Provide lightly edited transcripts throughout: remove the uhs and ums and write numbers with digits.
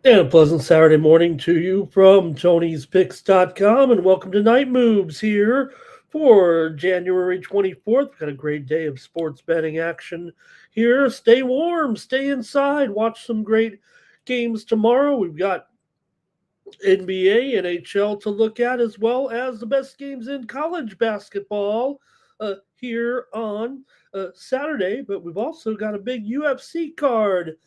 And a pleasant Saturday morning to you from Tony'sPicks.com, and welcome to Night Moves here for January 24th. We've got a great day of sports betting action here. Stay warm, stay inside, watch some great games tomorrow. We've got NBA, NHL to look at, as well as the best games in college basketball here on Saturday. But we've also got a big UFC card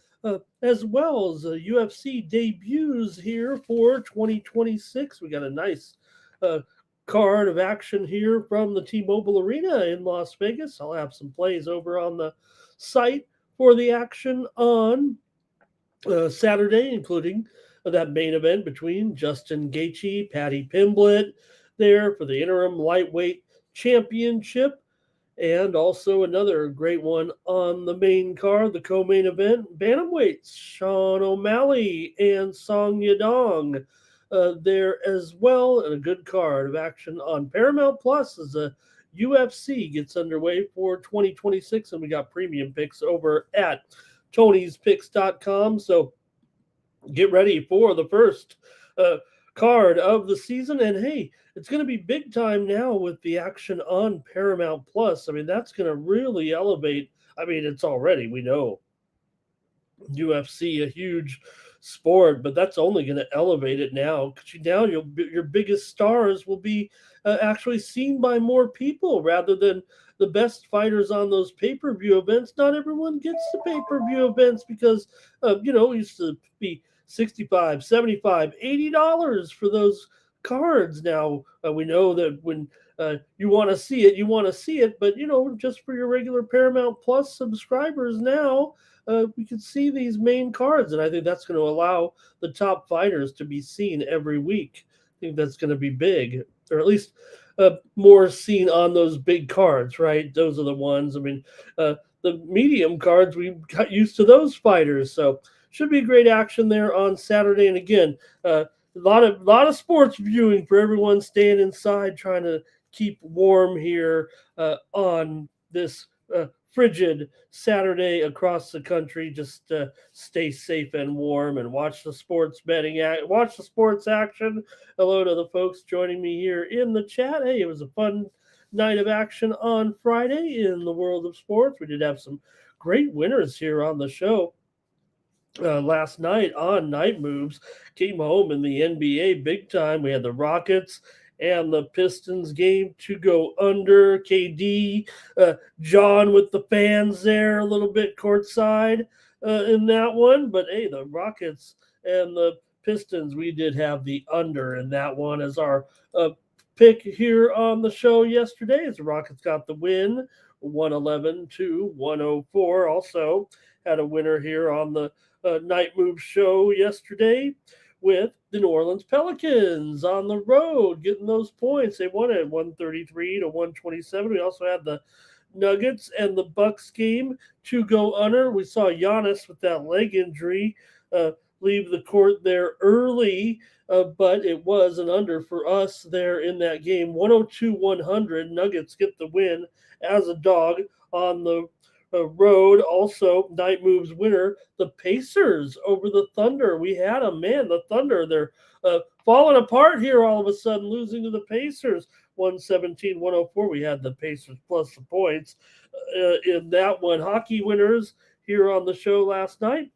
as well as UFC debuts here for 2026. We got a nice uh, card of action here from the T-Mobile Arena in Las Vegas. I'll have some plays over on the site for the action on Saturday, including that main event between Justin Gaethje, Patty Pimblett, there for the interim lightweight championship, and also another great one on the main card, the co-main event, bantamweights, Sean O'Malley and Song Yadong. There as well, and a good card of action on Paramount Plus as the UFC gets underway for 2026, and we got premium picks over at Tony'sPicks.com. So get ready for the first uh, card of the season. And hey, it's going to be big time now with the action on Paramount Plus. I mean, that's going to really elevate. I mean, it's already, we know, UFC a huge sport, but that's only going to elevate it now because now your biggest stars will be actually seen by more people rather than the best fighters on those pay-per-view events. Not everyone gets the pay-per-view events because it used to be 65, 75, $80 for those cards. Now we know that when you want to see it, you want to see it, but just for your regular Paramount Plus subscribers now, we can see these main cards, and I think that's going to allow the top fighters to be seen every week. I think that's going to be big, or at least more seen on those big cards, right? Those are the ones. I mean, the medium cards, we got used to those fighters, so should be great action there on Saturday. And again, a lot of sports viewing for everyone staying inside, trying to keep warm here on this frigid Saturday across the country. Just stay safe and warm and watch the watch the sports action. Hello to the folks joining me here in the chat. Hey, it was a fun night of action on Friday in the world of sports. We did have some great winners here on the show. Last night on Night Moves, came home in the NBA big time. We had the Rockets and the Pistons game to go under. KD, John with the fans there a little bit courtside in that one. But hey, the Rockets and the Pistons, we did have the under in that one as our pick here on the show yesterday. As the Rockets got the win, 111 to 104. Also had a winner here on the Night Move show yesterday with the New Orleans Pelicans on the road, getting those points. They won it 133 to 127. We also had the Nuggets and the Bucks game to go under. We saw Giannis with that leg injury leave the court there early, but it was an under for us there in that game. 102-100. Nuggets get the win as a dog on the road. Also, Night Moves winner, the Pacers over the Thunder. We had them, man. The Thunder, they're falling apart here all of a sudden, losing to the Pacers. 117-104. We had the Pacers plus the points in that one. Hockey winners here on the show last night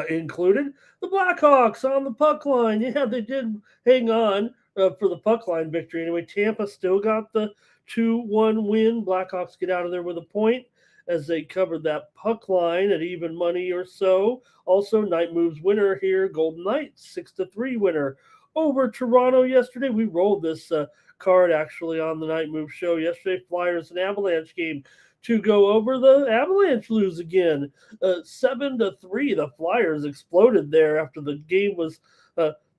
included the Blackhawks on the puck line. Yeah, they did hang on for the puck line victory. Anyway, Tampa still got the 2-1 win. Blackhawks get out of there with a point as they covered that puck line at even money or so. Also, Night Moves winner here, Golden Knights, 6-3 winner over Toronto yesterday. We rolled this card actually on the Night Move show yesterday. Flyers and Avalanche game to go over. The Avalanche lose again, 7-3. The Flyers exploded there after the game was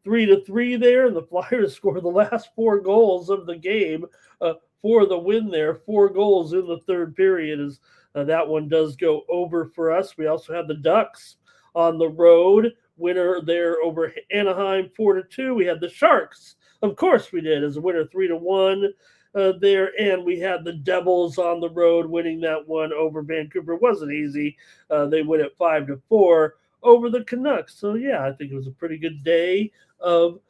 3-3 there, and the Flyers scored the last four goals of the game for the win there. 4 goals in the third period as that one does go over for us. We also had the Ducks on the road, winner there over Anaheim 4-2. We had the Sharks, of course we did, as a winner 3-1 there, and we had the Devils on the road winning that one over Vancouver. It wasn't easy. They win it 5-4 over the Canucks. So, yeah, I think it was a pretty good day of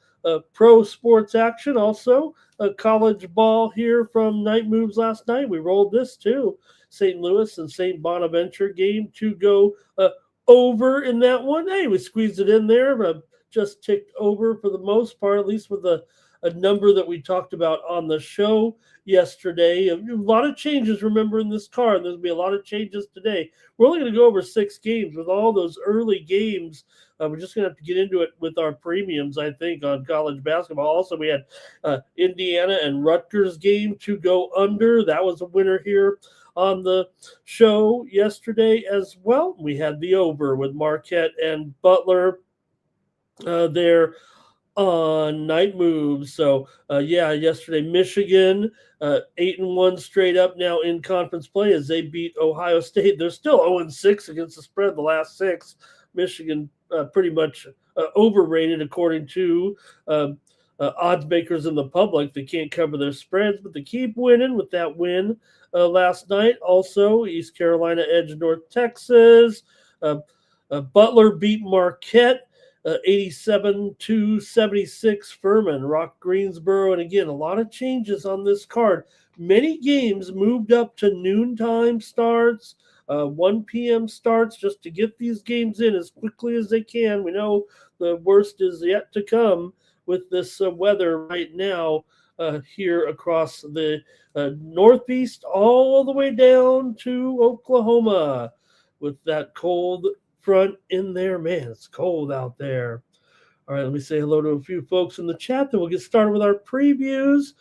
pro sports action. Also, college ball here from Night Moves last night. We rolled this too. St. Louis and St. Bonaventure game to go over in that one. Hey, we squeezed it in there, but just ticked over for the most part, at least with a number that we talked about on the show yesterday. A lot of changes, remember, in this card. There's going to be a lot of changes today. We're only going to go over 6 games with all those early games. We're just going to have to get into it with our premiums, I think, on college basketball. Also, we had Indiana and Rutgers game to go under. That was a winner here on the show yesterday as well. We had the over with Marquette and Butler there on Night Moves. So yeah, yesterday Michigan 8-1 straight up now in conference play as they beat Ohio State. They're still 0-6 against the spread the last 6. Michigan pretty much overrated according to odds makers in the public. They can't cover their spreads, but they keep winning with that win last night. Also, East Carolina edged North Texas. Butler beat Marquette 87-76. Furman rocked Greensboro. And again, a lot of changes on this card. Many games moved up to noontime starts, 1 p.m. starts, just to get these games in as quickly as they can. We know the worst is yet to come with this weather right now here across the Northeast all the way down to Oklahoma with that cold front in there. Man, it's cold out there. All right, let me say hello to a few folks in the chat, then we'll get started with our previews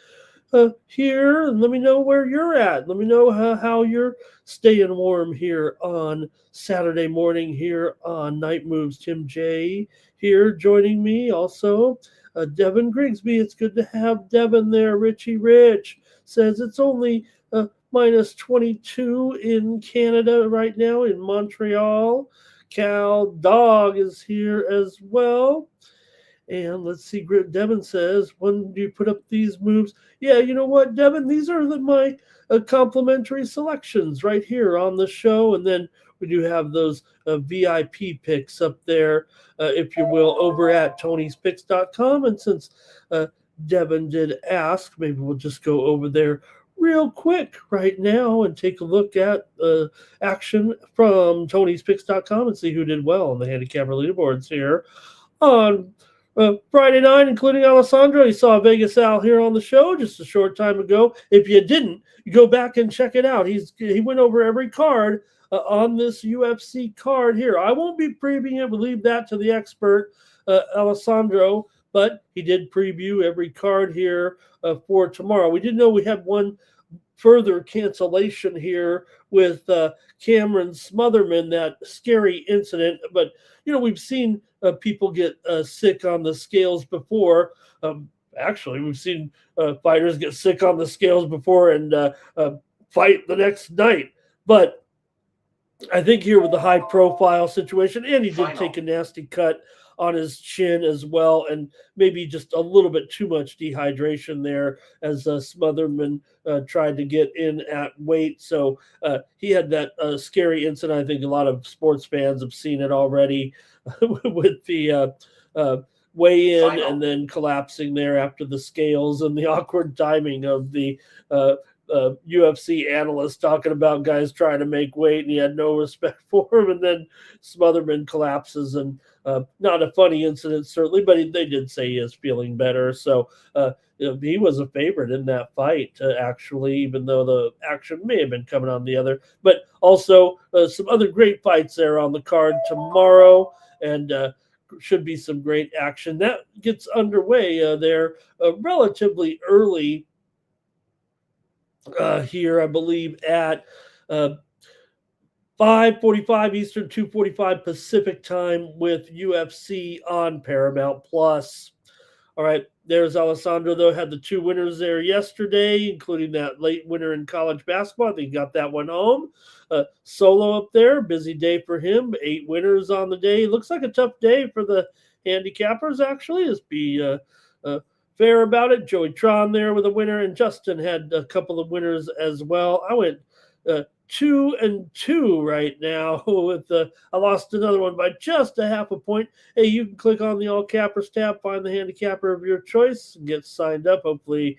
here. And let me know where you're at. Let me know how you're staying warm here on Saturday morning here on Night Moves. Tim J here joining me. Also, Devin Grigsby. It's good to have Devin there. Richie Rich says it's only minus 22 in Canada right now in Montreal. Cal Dog is here as well. And let's see, Devin says, when do you put up these moves? Yeah, you know what, Devin? These are my complimentary selections right here on the show. And then we do have those VIP picks up there, if you will, over at Tony'sPicks.com. And since Devin did ask, maybe we'll just go over there real quick right now and take a look at action from Tony'sPicks.com and see who did well on the handicapper leaderboards here on Friday night, including Alessandro. You saw Vegas Al here on the show just a short time ago. If you didn't, you go back and check it out. He went over every card on this UFC card here. I won't be previewing it. We'll leave that to the expert, Alessandro, but he did preview every card here for tomorrow. We did know we had one further cancellation here with Cameron Smotherman, that scary incident. But, you know, we've seen people get sick on the scales before. Actually, we've seen fighters get sick on the scales before and fight the next night. But I think here with the high-profile situation, and he did take a nasty cut on his chin as well, and maybe just a little bit too much dehydration there as Smotherman tried to get in at weight. So he had that scary incident. I think a lot of sports fans have seen it already with the weigh-in and then collapsing there after the scales and the awkward timing of the UFC analyst talking about guys trying to make weight, and he had no respect for him. And then Smotherman collapses, and not a funny incident, certainly, but they did say he is feeling better. So he was a favorite in that fight, actually, even though the action may have been coming on the other. But also some other great fights there on the card tomorrow, and should be some great action. That gets underway there relatively early here, I believe, at 5:45 Eastern, 2:45 Pacific time with UFC on Paramount Plus. All right, there's Alessandro, though, had the 2 winners there yesterday, including that late winner in college basketball. I think he got that one home. Solo up there, busy day for him. 8 winners on the day. Looks like a tough day for the handicappers, actually. Just be fair about it. Joey Tron there with a winner, and Justin had a couple of winners as well. I went 2-2 right now. With I lost another one by just a half a point. Hey, you can click on the All Cappers tab, find the handicapper of your choice, and get signed up. Hopefully,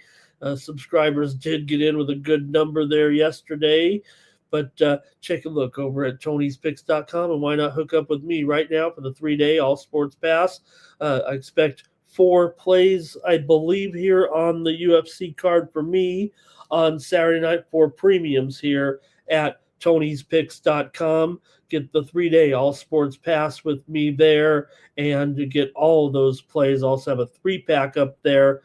subscribers did get in with a good number there yesterday. But take a look over at Tony'sPicks.com, and why not hook up with me right now for the 3-day All Sports Pass? I expect 4 plays, I believe, here on the UFC card for me on Saturday night, 4 premiums here at Tony'sPicks.com. Get the 3-day All Sports Pass with me there, and to get all of those plays. Also have a 3-pack up there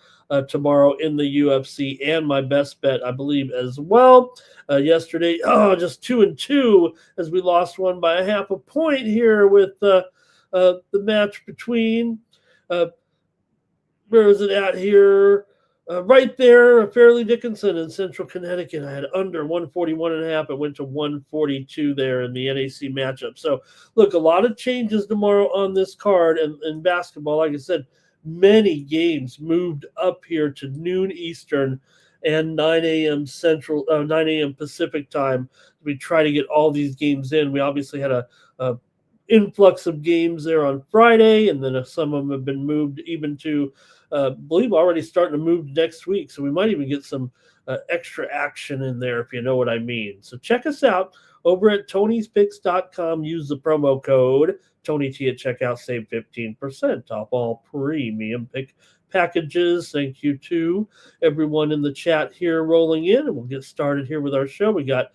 tomorrow in the UFC, and my best bet, I believe, as well. Yesterday, just 2-2 as we lost one by a half a point here with the match between where is it at here? Right there, Fairleigh Dickinson in Central Connecticut. I had under 141.5. It went to 142 there in the NAC matchup. So, look, a lot of changes tomorrow on this card. And in basketball, like I said, many games moved up here to noon Eastern and 9 a.m. Central, 9 a.m. Pacific time. We try to get all these games in. We obviously had a influx of games there on Friday, and then some of them have been moved even to, believe already starting to move next week. So we might even get some extra action in there, if you know what I mean. So check us out over at Tony'sPicks.com. Use the promo code TonyT at checkout. Save 15% off all premium pick packages. Thank you to everyone in the chat here rolling in, and we'll get started here with our show. We got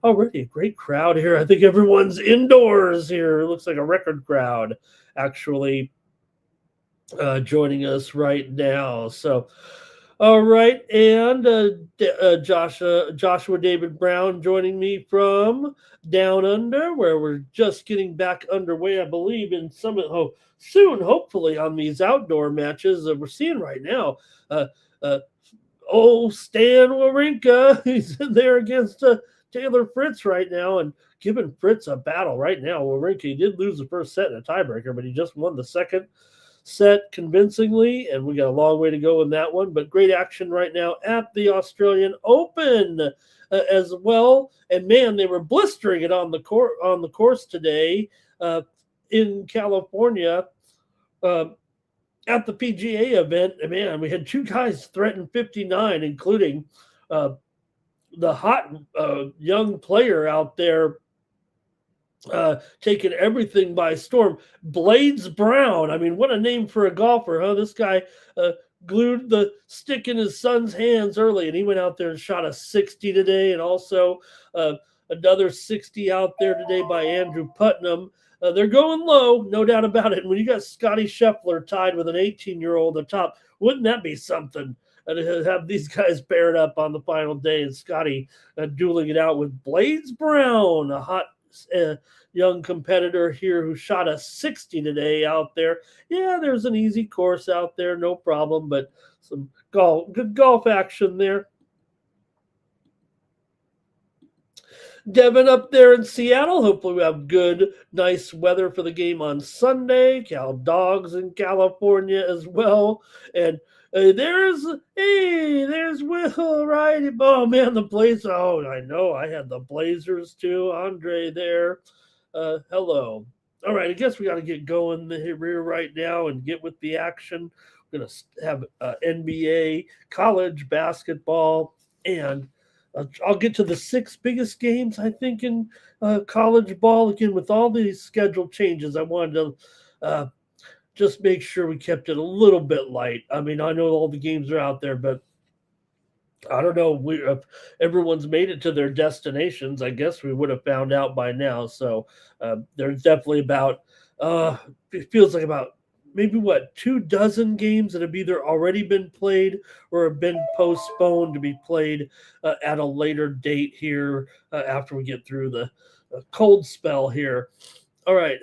already a great crowd here. I think everyone's indoors here. It looks like a record crowd actually joining us right now. So, all right. And Joshua David Brown joining me from Down Under, where we're just getting back underway, I believe, in some soon, hopefully, on these outdoor matches that we're seeing right now. Stan Wawrinka, he's in there against Taylor Fritz right now, and giving Fritz a battle right now. Wawrinka did lose the first set in a tiebreaker, but he just won the second set convincingly, and we got a long way to go in that one. But great action right now at the Australian Open as well. And man, they were blistering it on the course today in California at the PGA event. And man, we had 2 guys threaten 59, including the hot young player out there taking everything by storm. Blades Brown. I mean, what a name for a golfer, huh? This guy glued the stick in his son's hands early, and he went out there and shot a 60 today, and also another 60 out there today by Andrew Putnam. They're going low, no doubt about it. And when you got Scotty Scheffler tied with an 18-year-old atop, wouldn't that be something? To have these guys paired up on the final day, and Scotty dueling it out with Blades Brown, a hot young competitor here who shot a 60 today out there. Yeah, there's an easy course out there, no problem, but some good golf action there. Devin up there in Seattle. Hopefully we have good, nice weather for the game on Sunday. Cal Dogs in California as well. And there's Will, right? Oh, man, the Blazers. Oh, I know. I had the Blazers, too. Andre there. Hello. All right, I guess we got to get going here right now and get with the action. We're going to have NBA, college basketball, and I'll get to the 6 biggest games, I think, in college ball. Again, with all these schedule changes, I wanted to just make sure we kept it a little bit light. I mean, I know all the games are out there, but I don't know if everyone's made it to their destinations. I guess we would have found out by now. So there's definitely about, it feels like about maybe 24 games that have either already been played or have been postponed to be played at a later date here after we get through the cold spell here. All right,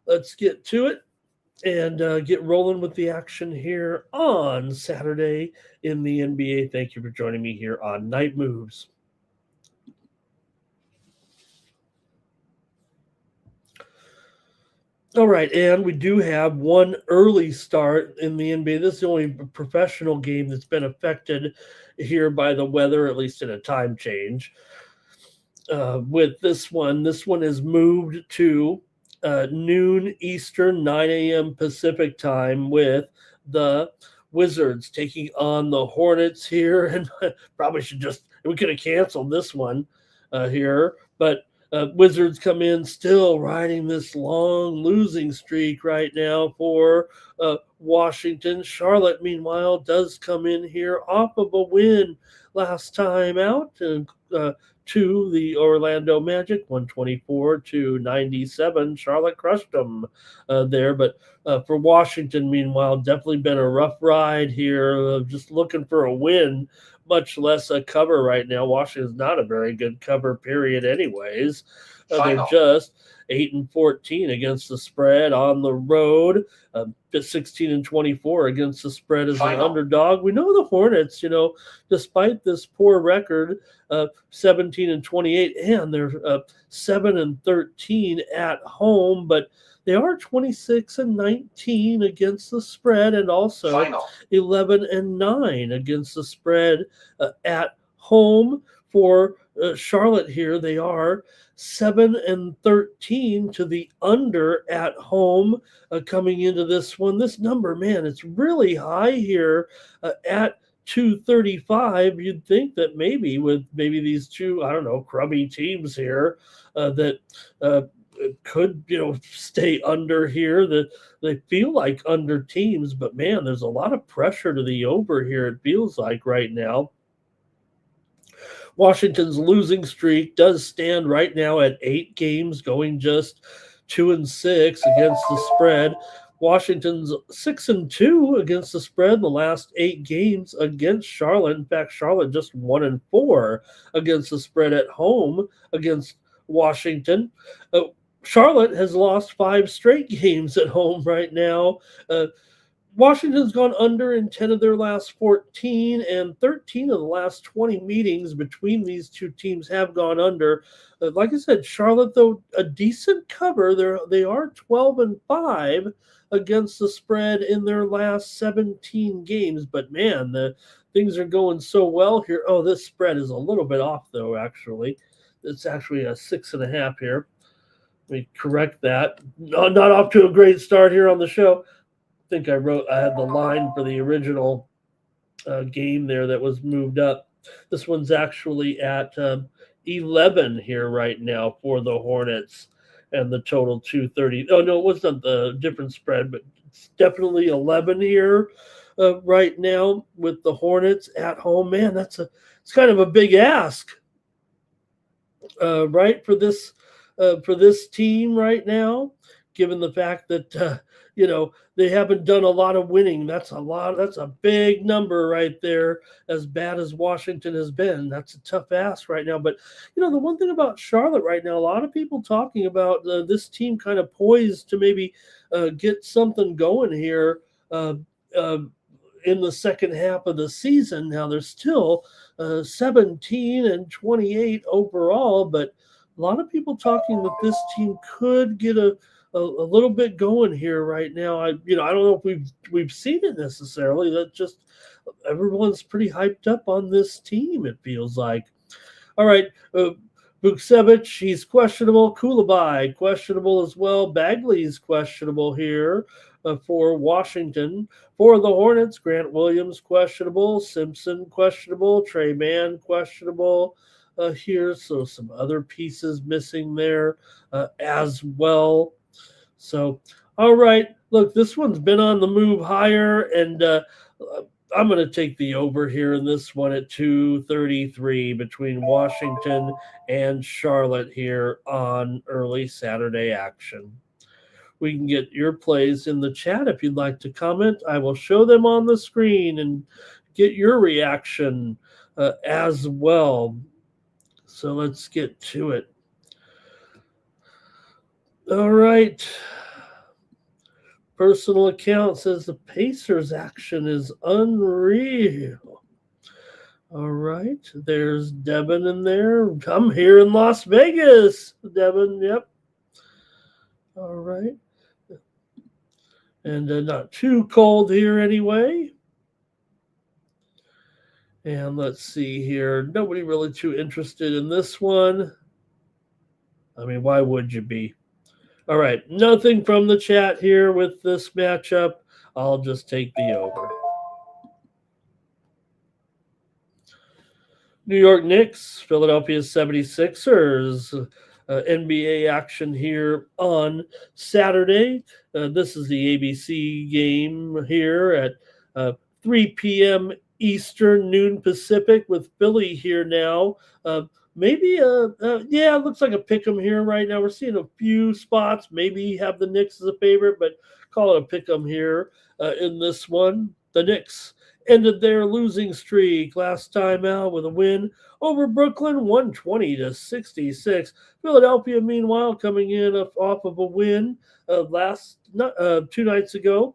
let's get to it and get rolling with the action here on Saturday in the NBA. Thank you for joining me here on Night Moves. All right, and we do have one early start in the NBA. This is the only professional game that's been affected here by the weather, at least in a time change. with this one. This one is moved to noon Eastern, 9 a.m. Pacific time, with the Wizards taking on the Hornets here. And probably we could have canceled this one here, but Wizards come in still riding this long losing streak right now for Washington. Charlotte, meanwhile, does come in here off of a win last time out, and to the Orlando Magic, 124-97. Charlotte crushed them there. But for Washington, meanwhile, definitely been a rough ride here, just looking for a win, much less a cover right now. Washington's not a very good cover, period, anyways. They're just 8-14 against the spread on the road, 16-24 against the spread as an underdog. We know the Hornets, despite this poor record, 17-28, and they're 7-13 at home, but they are 26-19 against the spread, and also 11-9 against the spread at home. For Charlotte here, they are 7-13 to the under at home coming into this one. This number, man, it's really high here at 235. You'd think that maybe with these two, I don't know, crummy teams here that could stay under here, that they feel like under teams, but man, there's a lot of pressure to the over here, it feels like right now. Washington's losing streak does stand right now at 8 games, going just 2-6 against the spread. Washington's 6-2 against the spread in the last 8 games against Charlotte. In fact, Charlotte just 1-4 against the spread at home against Washington. Charlotte has lost 5 straight games at home right now. Washington's gone under in 10 of their last 14, and 13 of the last 20 meetings between these two teams have gone under. Like I said, Charlotte, though, a decent cover. They are 12-5 against the spread in their last 17 games. But man, the things are going so well here. Oh, this spread is a little bit off, though. Actually, it's actually a 6.5 here. Let me correct that. Not off to a great start here on the show. I think I had the line for the original game there that was moved up. This one's actually at 11 here right now for the Hornets, and the total 230. Oh no, it wasn't the different spread, but it's definitely 11 here right now with the Hornets at home. Man, it's kind of a big ask, right, for this team right now, given the fact that they haven't done a lot of winning. That's a big number right there. As bad as Washington has been, that's a tough ask right now. But the one thing about Charlotte right now, a lot of people talking about this team kind of poised to maybe get something going here in the second half of the season. Now they're still 17-28 overall, but a lot of people talking that this team could get a little bit going here right now. I don't know if we've seen it necessarily. That just everyone's pretty hyped up on this team, it feels like. All right, Vucevic, he's questionable. Kulabai, questionable as well. Bagley's questionable here for Washington. For the Hornets, Grant Williams, questionable. Simpson, questionable. Trey Mann, questionable here. So some other pieces missing there as well. So, all right, look, this one's been on the move higher, and I'm going to take the over here in this one at 233 between Washington and Charlotte here on early Saturday action. We can get your plays in the chat if you'd like to comment. I will show them on the screen and get your reaction as well. So let's get to it. All right. Personal account says the Pacers action is unreal. All right. There's Devin in there. I'm here in Las Vegas. Devin, yep. All right. And not too cold here anyway. And let's see here. Nobody really too interested in this one. I mean, why would you be? All right, nothing from the chat here with this matchup. I'll just take the over. New York Knicks, Philadelphia 76ers. NBA action here on Saturday. This is the ABC game here at 3 p.m. Eastern, noon Pacific, with Philly here now. Maybe, yeah, it looks like a pick 'em here right now. We're seeing a few spots. Maybe have the Knicks as a favorite, but call it a pick 'em here in this one. The Knicks ended their losing streak last time out with a win over Brooklyn, 120-66. Philadelphia, meanwhile, coming in off of a win 2 nights ago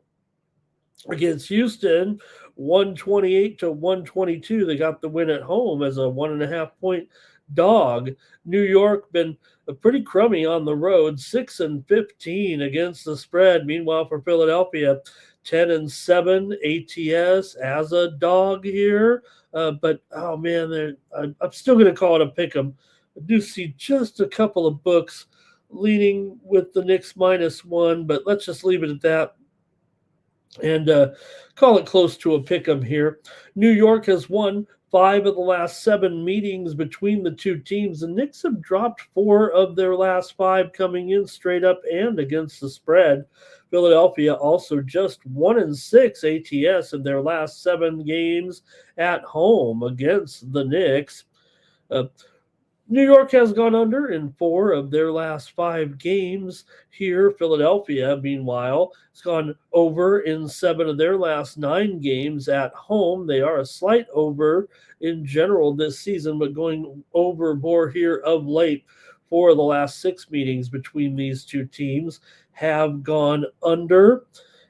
against Houston, 128-122. They got the win at home as a 1.5 point dog. New York been pretty crummy on the road, 6-15 against the spread. Meanwhile, for Philadelphia, 10-7 ATS as a dog here. But oh man, I'm still going to call it a pick 'em. I do see just a couple of books leaning with the Knicks -1, but let's just leave it at that and call it close to a pick 'em here. New York has won 5 of the last 7 meetings between the two teams. The Knicks have dropped 4 of their last 5 coming in straight up and against the spread. Philadelphia also just 1-6 ATS in their last 7 games at home against the Knicks. New York has gone under in 4 of their last 5 games here. Philadelphia, meanwhile, has gone over in 7 of their last 9 games at home. They are a slight over in general this season, but going over more here of late. 4 of the last 6 meetings between these two teams have gone under.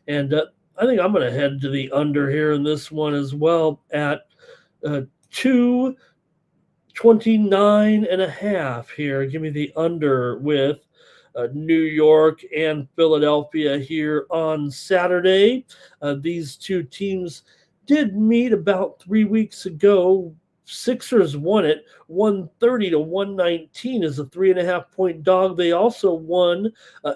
And I think I'm going to head to the under here in this one as well at 229.5 here. Give me the under with New York and Philadelphia here on Saturday. These two teams did meet about 3 weeks ago. Sixers won it 130-119 as a 3.5 point dog. They also won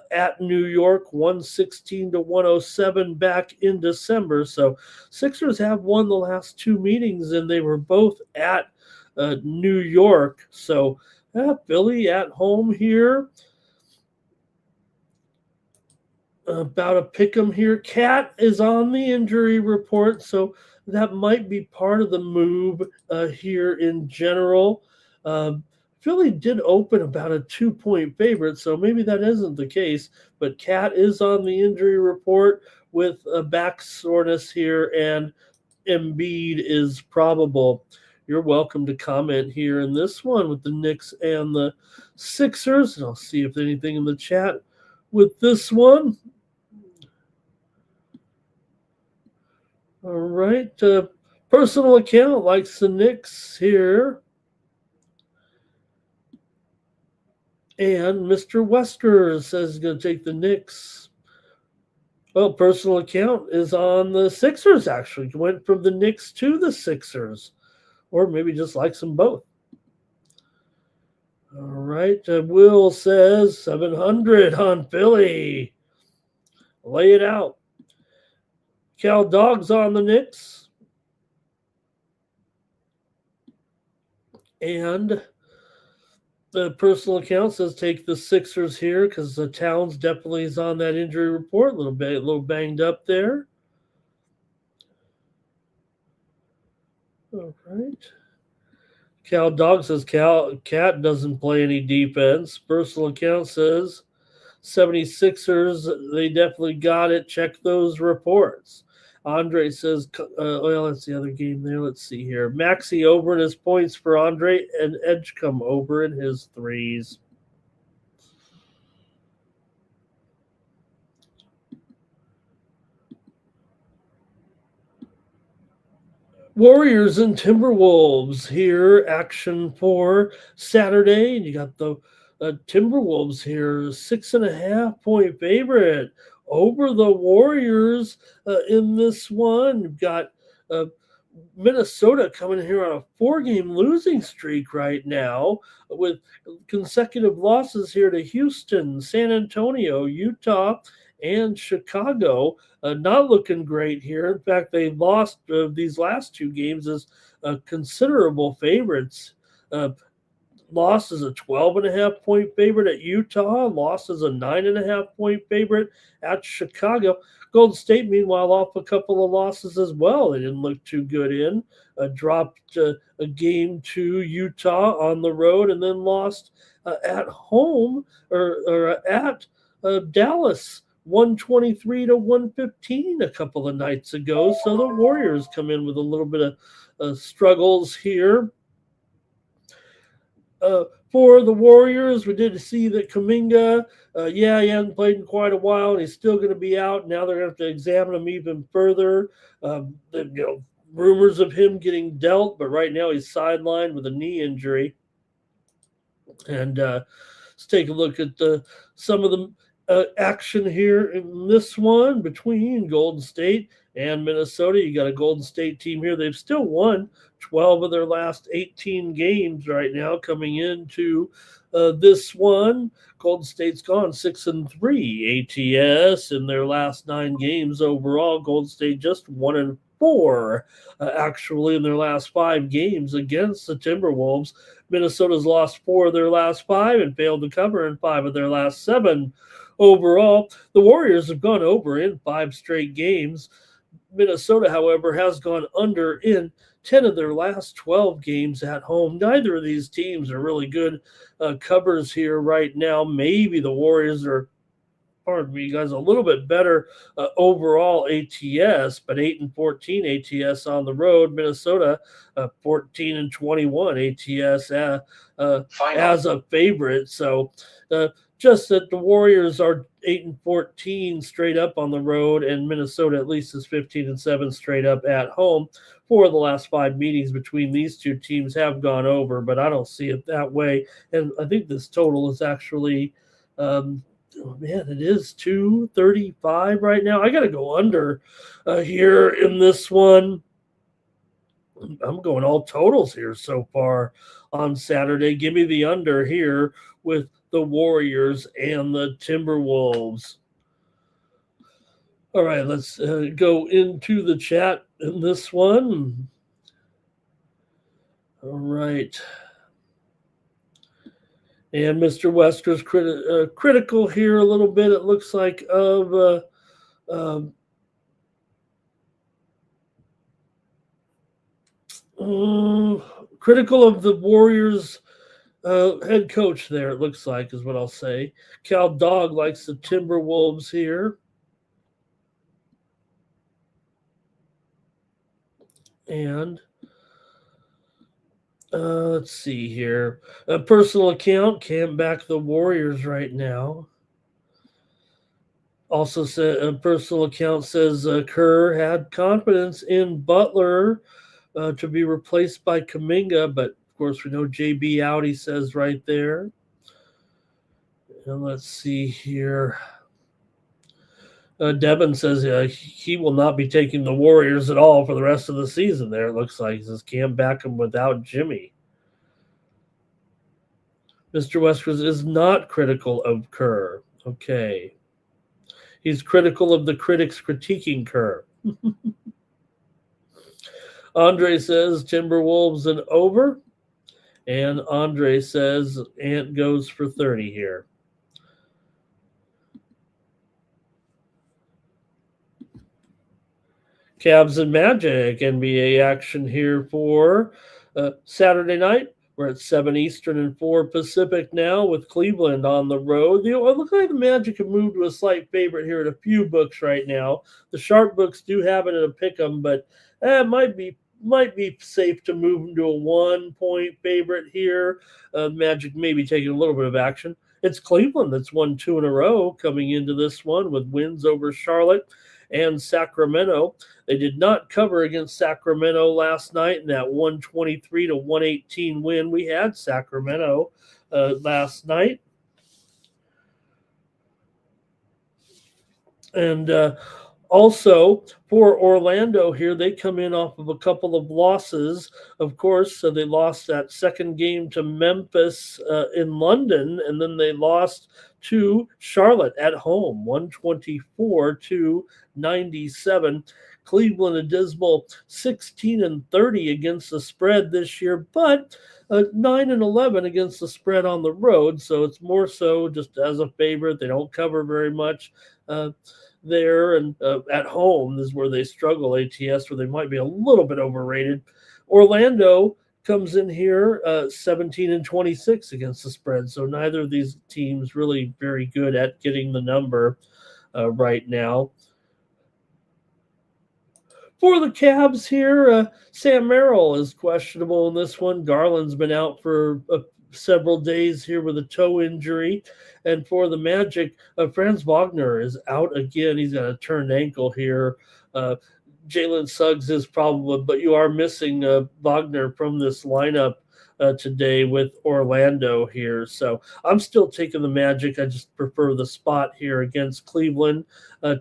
at New York 116-107 back in December. So Sixers have won the last 2 meetings, and they were both at New York. So Philly at home here. About a pick 'em here. Cat is on the injury report, so that might be part of the move here in general. Philly did open about a 2-point favorite, so maybe that isn't the case. But Cat is on the injury report with a back soreness here, and Embiid is probable. You're welcome to comment here in this one with the Knicks and the Sixers. And I'll see if there's anything in the chat with this one. All right. Personal account likes the Knicks here. And Mr. Wesker says he's going to take the Knicks. Well, personal account is on the Sixers, actually. Went from the Knicks to the Sixers. Or maybe just likes them both. All right. Will says 700 on Philly. Lay it out. Cal Dog's on the Knicks. And the personal account says take the Sixers here because the Towns definitely is on that injury report. A little banged up there. All right. Cal Dog says Cat doesn't play any defense. Personal account says 76ers, they definitely got it. Check those reports. Andre says, well, that's the other game there. Let's see here. Maxey over in his points for Andre, and Edgecombe over in his threes. Warriors and Timberwolves here. Action for Saturday. And you got the Timberwolves here, 6.5 point favorite over the Warriors in this one. You've got Minnesota coming in here on a 4-game losing streak right now with consecutive losses here to Houston, San Antonio, Utah, and Chicago. Not looking great here. In fact, they lost these last 2 games as considerable favorites. Uh, Lost as a 12.5 point favorite at Utah. Lost as a 9.5 point favorite at Chicago. Golden State, meanwhile, off a couple of losses as well. They didn't look too good in. Dropped a game to Utah on the road and then lost at home or at Dallas 123 to 115 a couple of nights ago. So the Warriors come in with a little bit of struggles here. For the Warriors, we did see that Kuminga, he hasn't played in quite a while, and he's still going to be out. Now they're going to have to examine him even further. Rumors of him getting dealt, but right now he's sidelined with a knee injury. And let's take a look at some of the action here in this one between Golden State and Minnesota. You got a Golden State team here. They've still won 12 of their last 18 games right now coming into this one. Golden State's gone 6-3 ATS in their last 9 games overall. Golden State just 1-4 actually in their last 5 games against the Timberwolves. Minnesota's lost 4 of their last 5 and failed to cover in 5 of their last 7 overall. The Warriors have gone over in 5 straight games. Minnesota, however, has gone under in 10 of their last 12 games at home. Neither of these teams are really good covers here right now. Maybe the Warriors are, pardon me, guys, a little bit better overall ATS, but 8-14 ATS on the road. Minnesota 14-21 ATS as a favorite. So just that the Warriors are 8-14 straight up on the road, and Minnesota at least is 15-7 straight up at home. 4 of the last 5 meetings between these 2 teams have gone over, but I don't see it that way. And I think this total is actually, it is 235 right now. I got to go under here in this one. I'm going all totals here so far on Saturday. Give me the under here with the Warriors and the Timberwolves. All right, let's go into the chat in this one. All right. And Mr. Wesker's critical here a little bit, it looks like, of critical of the Warriors head coach there, it looks like, is what I'll say. Cal Dog likes the Timberwolves here. And let's see here. A personal account can't back the Warriors right now. Also, a personal account says Kerr had confidence in Butler to be replaced by Kuminga, but of course we know JB out, he says right there. And let's see here. Devin says he will not be taking the Warriors at all for the rest of the season there, it looks like. He says can't back him without Jimmy. Mr. Westers is not critical of Kerr. Okay. He's critical of the critics critiquing Kerr. Andre says Timberwolves and over. And Andre says Ant goes for 30 here. Cavs and Magic NBA action here for Saturday night. We're at 7 Eastern and 4 Pacific now with Cleveland on the road. It looks like the Magic have moved to a slight favorite here at a few books right now. The sharp books do have it at a pick'em, but it might be safe to move them to a 1-point favorite here. Magic may be taking a little bit of action. It's Cleveland that's won 2 in a row coming into this one with wins over Charlotte and Sacramento. They did not cover against Sacramento last night in that 123 to 118 win. We had Sacramento last night. And Also, for Orlando here, they come in off of a couple of losses, of course. So they lost that second game to Memphis in London, and then they lost to Charlotte at home, 124 to 97. Cleveland, a dismal 16-30 against the spread this year, but 9-11 against the spread on the road. So it's more so just as a favorite. They don't cover very much. There and at home is where they struggle, ATS, where they might be a little bit overrated. Orlando comes in here 17-26 against the spread, so neither of these teams really very good at getting the number right now. For the Cavs here, Sam Merrill is questionable in this one. Garland's been out for several days here with a toe injury. And for the Magic, Franz Wagner is out again. He's got a turned ankle here. Jalen Suggs is probably, but you are missing Wagner from this lineup today with Orlando here. So I'm still taking the Magic. I just prefer the spot here against Cleveland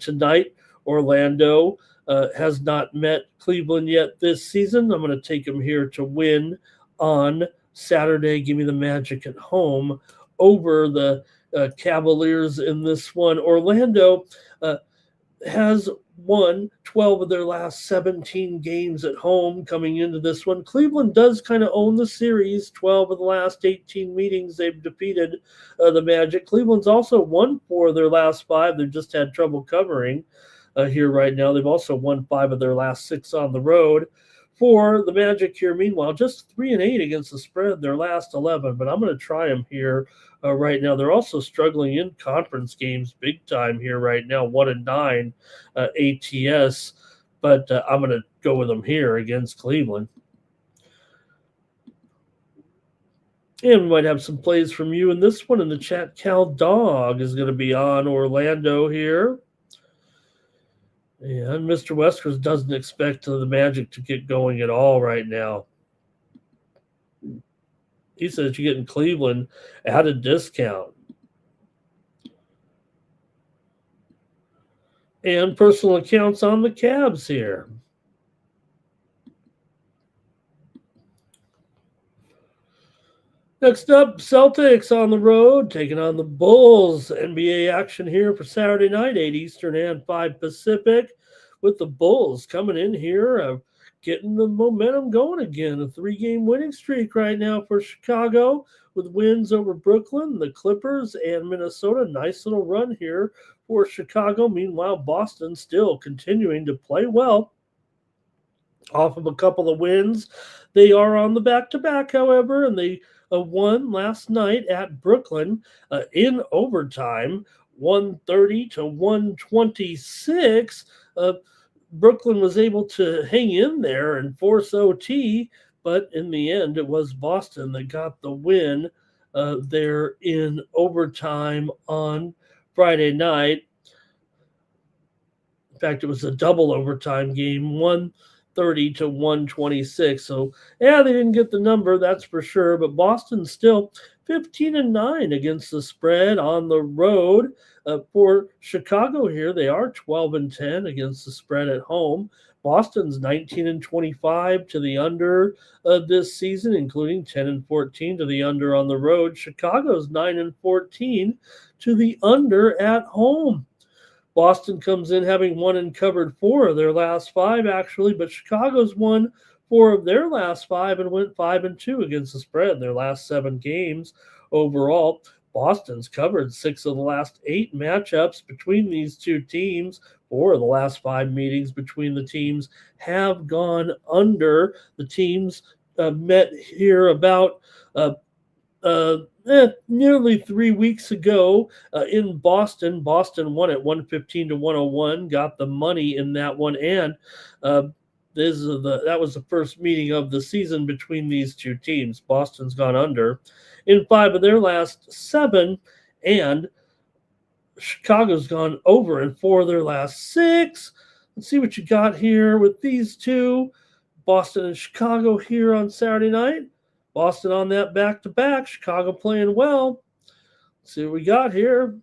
tonight. Orlando has not met Cleveland yet this season. I'm going to take them here to win on Saturday. Give me the Magic at home over the Cavaliers in this one. Orlando has won 12 of their last 17 games at home coming into this one. Cleveland does kind of own the series. 12 of the last 18 meetings they've defeated the Magic. Cleveland's also won 4 of their last 5. They've just had trouble covering here right now. They've also won 5 of their last 6 on the road. For the Magic here, meanwhile, just 3-8 against the spread, their last 11. But I'm going to try them here right now. They're also struggling in conference games big time here right now, 1-9 ATS. But I'm going to go with them here against Cleveland. And we might have some plays from you in this one in the chat. Cal Dog is going to be on Orlando here. And Mr. Weskers doesn't expect the Magic to get going at all right now. He says you're getting Cleveland at a discount. And personal accounts on the Cavs here. Next up, Celtics on the road, taking on the Bulls. NBA action here for Saturday night, 8 Eastern and 5 Pacific, with the Bulls coming in here, getting the momentum going again. A 3-game winning streak right now for Chicago, with wins over Brooklyn, the Clippers, and Minnesota. Nice little run here for Chicago. Meanwhile, Boston still continuing to play well. Off of a couple of wins. They are on the back-to-back, however, and they won last night at Brooklyn in overtime, 130 to 126. Brooklyn was able to hang in there and force OT, but in the end, it was Boston that got the win there in overtime on Friday night. In fact, it was a double overtime game, 130 to 126. So, yeah, they didn't get the number, that's for sure. But Boston still 15-9 against the spread on the road. For Chicago here, they are 12-10 against the spread at home. Boston's 19-25 to the under this season, including 10-14 to the under on the road. Chicago's 9-14 to the under at home. Boston comes in having won and covered 4 of their last 5, actually, but Chicago's won 4 of their last 5 and went 5-2 against the spread in their last 7 games overall. Boston's covered 6 of the last 8 matchups between these two teams. 4 of the last 5 meetings between the teams have gone under. The teams met here about nearly 3 weeks ago in Boston. Boston won at 115 to 101, got the money in that one, and that was the first meeting of the season between these two teams. Boston's gone under in 5 of their last 7, and Chicago's gone over in 4 of their last 6. Let's see what you got here with these two. Boston and Chicago here on Saturday night. Boston on that back-to-back. Chicago playing well. Let's see what we got here.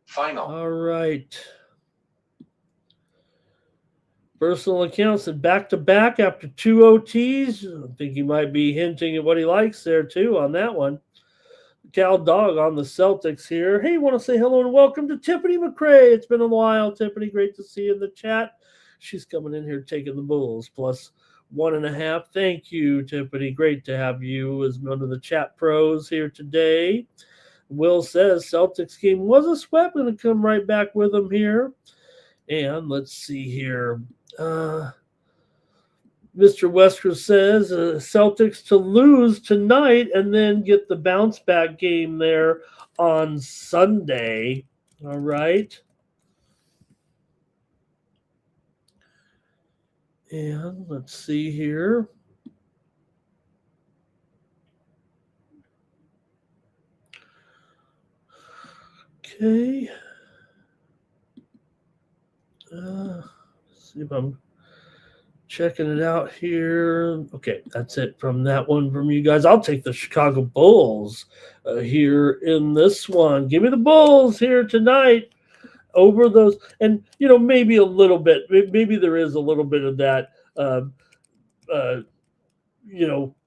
Final. All right. Personal accounts and back-to-back after 2 OTs. I think he might be hinting at what he likes there, too, on that one. Cal Dog on the Celtics here. Hey, want to say hello and welcome to Tiffany McRae. It's been a while, Tiffany. Great to see you in the chat. She's coming in here taking the Bulls plus 1.5. Thank you, Tiffany. Great to have you as one of the chat pros here today. Will says Celtics game was a sweep. Going to come right back with them here. And let's see here. Mr. Wesker says Celtics to lose tonight and then get the bounce back game there on Sunday. All right. And let's see here. Okay. Let's see if I'm checking it out here. Okay, that's it from that one from you guys. I'll take the Chicago Bulls here in this one. Give me the Bulls here tonight over those. And, maybe a little bit. Maybe there is a little bit of that,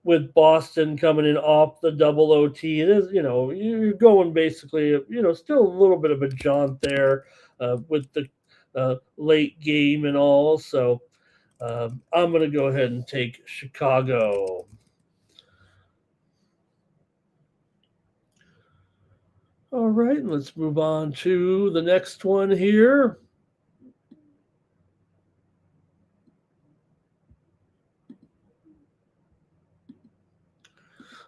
with Boston coming in off the double OT. It is, you're going basically, still a little bit of a jaunt there with the late game and all. So, I'm going to go ahead and take Chicago. All right, let's move on to the next one here.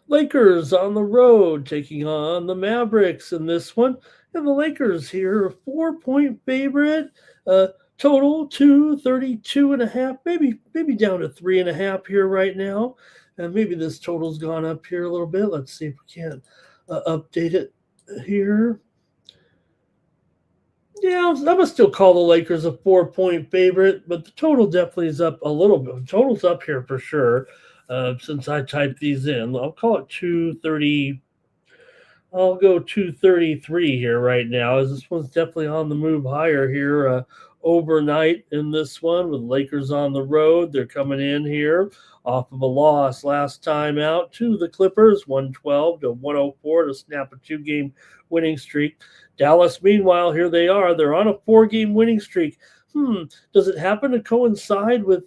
Lakers on the road taking on the Mavericks in this one. And the Lakers here, a 4-point favorite. Total 232.5, maybe down to 3.5 here right now. And maybe this total's gone up here a little bit. Let's see if we can update it here. Yeah, I'm gonna still call the Lakers a 4-point favorite, but the total definitely is up a little bit. The total's up here for sure. Since I typed these in, I'll call it 230. I'll go 233 here right now, as this one's definitely on the move higher here overnight in this one with Lakers on the road. They're coming in here off of a loss last time out to the Clippers, 112-104 to snap a 2-game winning streak. Dallas, meanwhile, here they are. They're on a 4-game winning streak. Does it happen to coincide with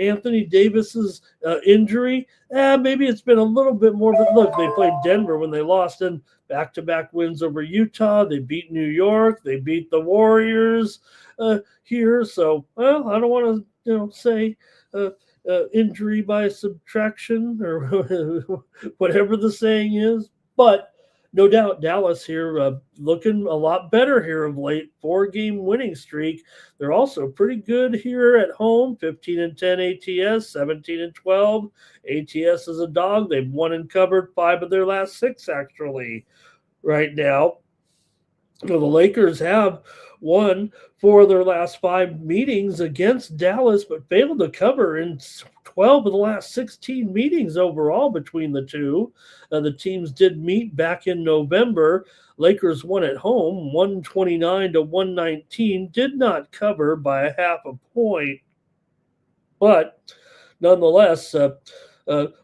Anthony Davis's injury? Maybe it's been a little bit more. But look, they played Denver when they lost, and back-to-back wins over Utah. They beat New York. They beat the Warriors here. So, I don't want to, say injury by subtraction or whatever the saying is, but no doubt Dallas here looking a lot better here of late. 4-game winning streak. They're also pretty good here at home. 15-10 ATS, 17-12. ATS is a dog. They've won and covered 5 of their last 6 actually right now. The Lakers have won 4 of their last 5 meetings against Dallas, but failed to cover in 12 of the last 16 meetings overall between the two. The teams did meet back in November. Lakers won at home, 129-119, did not cover by 0.5 point. But nonetheless,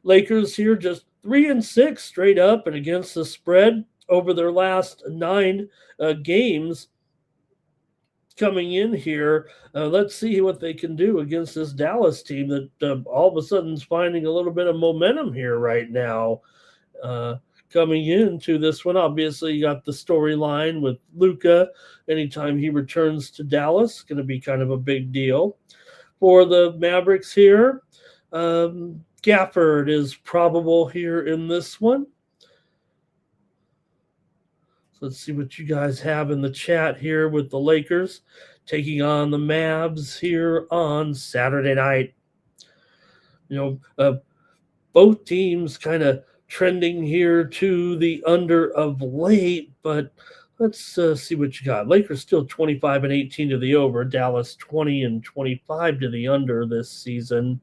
Lakers here just 3-6 straight up and against the spread over their last 9 games coming in here. Let's see what they can do against this Dallas team that all of a sudden is finding a little bit of momentum here right now. Coming into this one, obviously you got the storyline with Luka. Anytime he returns to Dallas, going to be kind of a big deal. For the Mavericks here, Gafford is probable here in this one. Let's see what you guys have in the chat here with the Lakers taking on the Mavs here on Saturday night. Both teams kind of trending here to the under of late, but let's see what you got. Lakers still 25-18 to the over. Dallas 20-25 to the under this season.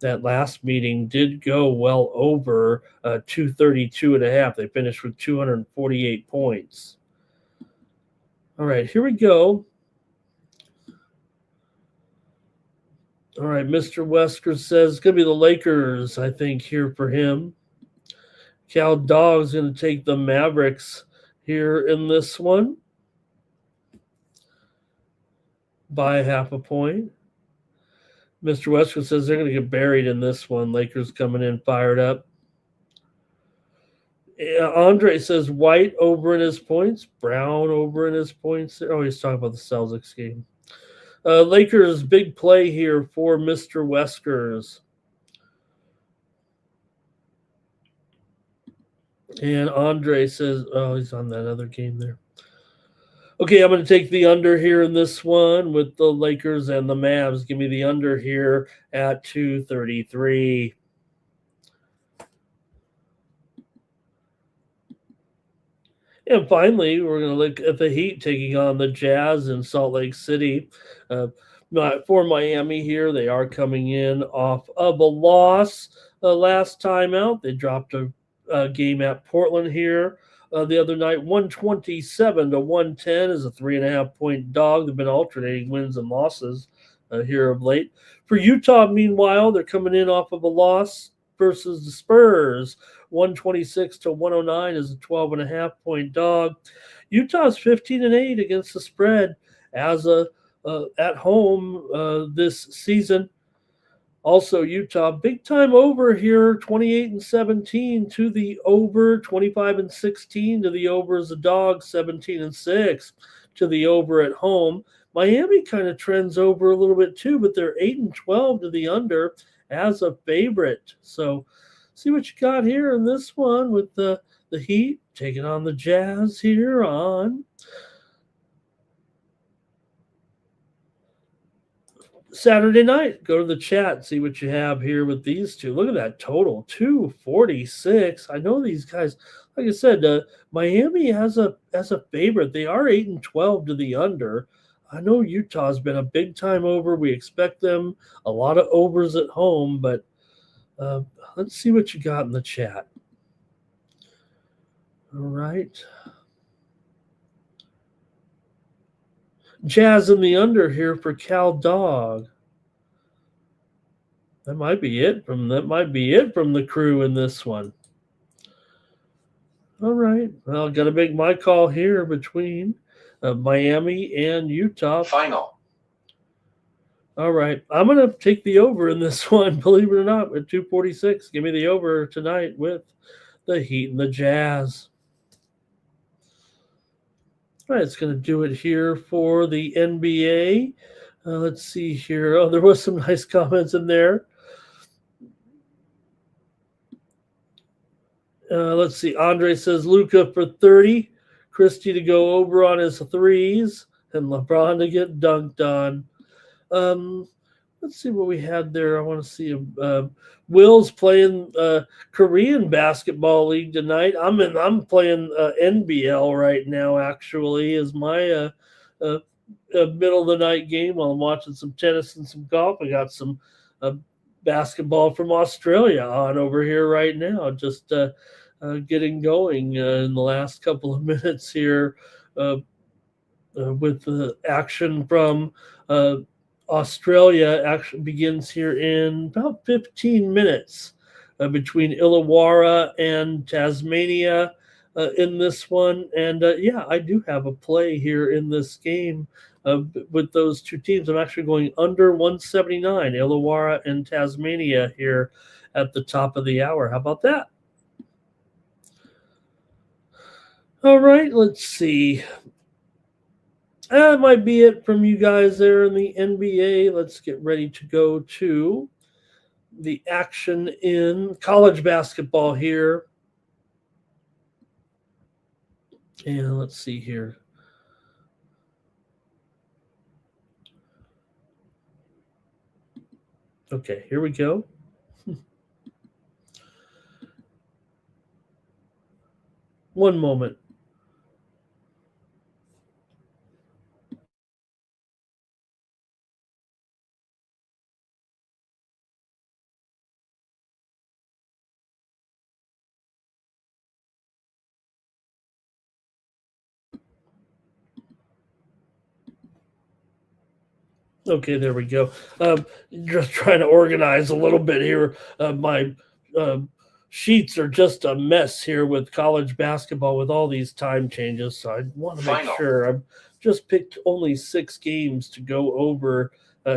That last meeting did go well over 232.5. They finished with 248 points. All right, here we go. All right, Mr. Wesker says it's going to be the Lakers, I think, here for him. Cal Dog's going to take the Mavericks here in this one by half a point. Mr. Wesker says they're going to get buried in this one. Lakers coming in fired up. Andre says White over in his points, Brown over in his points. Oh, he's talking about the Celtics game. Lakers big play here for Mr. Weskers. And Andre says, oh, he's on that other game there. Okay, I'm going to take the under here in this one with the Lakers and the Mavs. Give me the under here at 233. And finally, we're going to look at the Heat taking on the Jazz in Salt Lake City. For Miami here, they are coming in off of a loss last time out. They dropped a game at Portland here the other night. 127 to 110 is a 3.5 point dog. They've been alternating wins and losses here of late. For Utah, meanwhile, they're coming in off of a loss versus the Spurs. 126 to 109 is a 12.5 point dog. Utah's 15-8 against the spread as a at home this season. Also, Utah, big time over here, 28-17 to the over, 25-16 to the over as a dog, 17-6 to the over at home. Miami kind of trends over a little bit too, but they're 8-12 to the under as a favorite. So, see what you got here in this one with the Heat taking on the Jazz here on Saturday night. Go to the chat, see what you have here with these two. Look at that total, 246. I know these guys, like I said, Miami has a favorite. They are 8-12 to the under. I know Utah's been a big time over. We expect them a lot of overs at home, but let's see what you got in the chat. All right. Jazz in the under here for Cal Dog. That might be it from the crew in this one. All right. Well, got to make my call here between Miami and Utah. Final. All right. I'm going to take the over in this one, believe it or not, at 246. Give me the over tonight with the Heat and the Jazz. All right, it's going to do it here for the NBA. Let's see here. Oh, there was some nice comments in there. Let's see. Andre says Luka for 30. Christie to go over on his threes. And LeBron to get dunked on. Let's see what we had there. I want to see Will's playing Korean basketball league tonight. I'm playing NBL right now. Actually, is my middle of the night game while I'm watching some tennis and some golf. I got some basketball from Australia on over here right now. Just getting going in the last couple of minutes here with the action from. Australia actually begins here in about 15 minutes between Illawarra and Tasmania in this one. And yeah, I do have a play here in this game with those two teams. I'm actually going under 179, Illawarra and Tasmania here at the top of the hour. How about that? All right, let's see. That might be it from you guys there in the NBA. Let's get ready to go to the action in college basketball here. And let's see here. Okay, here we go. One moment. Okay, there we go. Just trying to organize a little bit here. My uh, sheets are just a mess here with college basketball with all these time changes. So I want to make sure I've just picked only 6 games to go over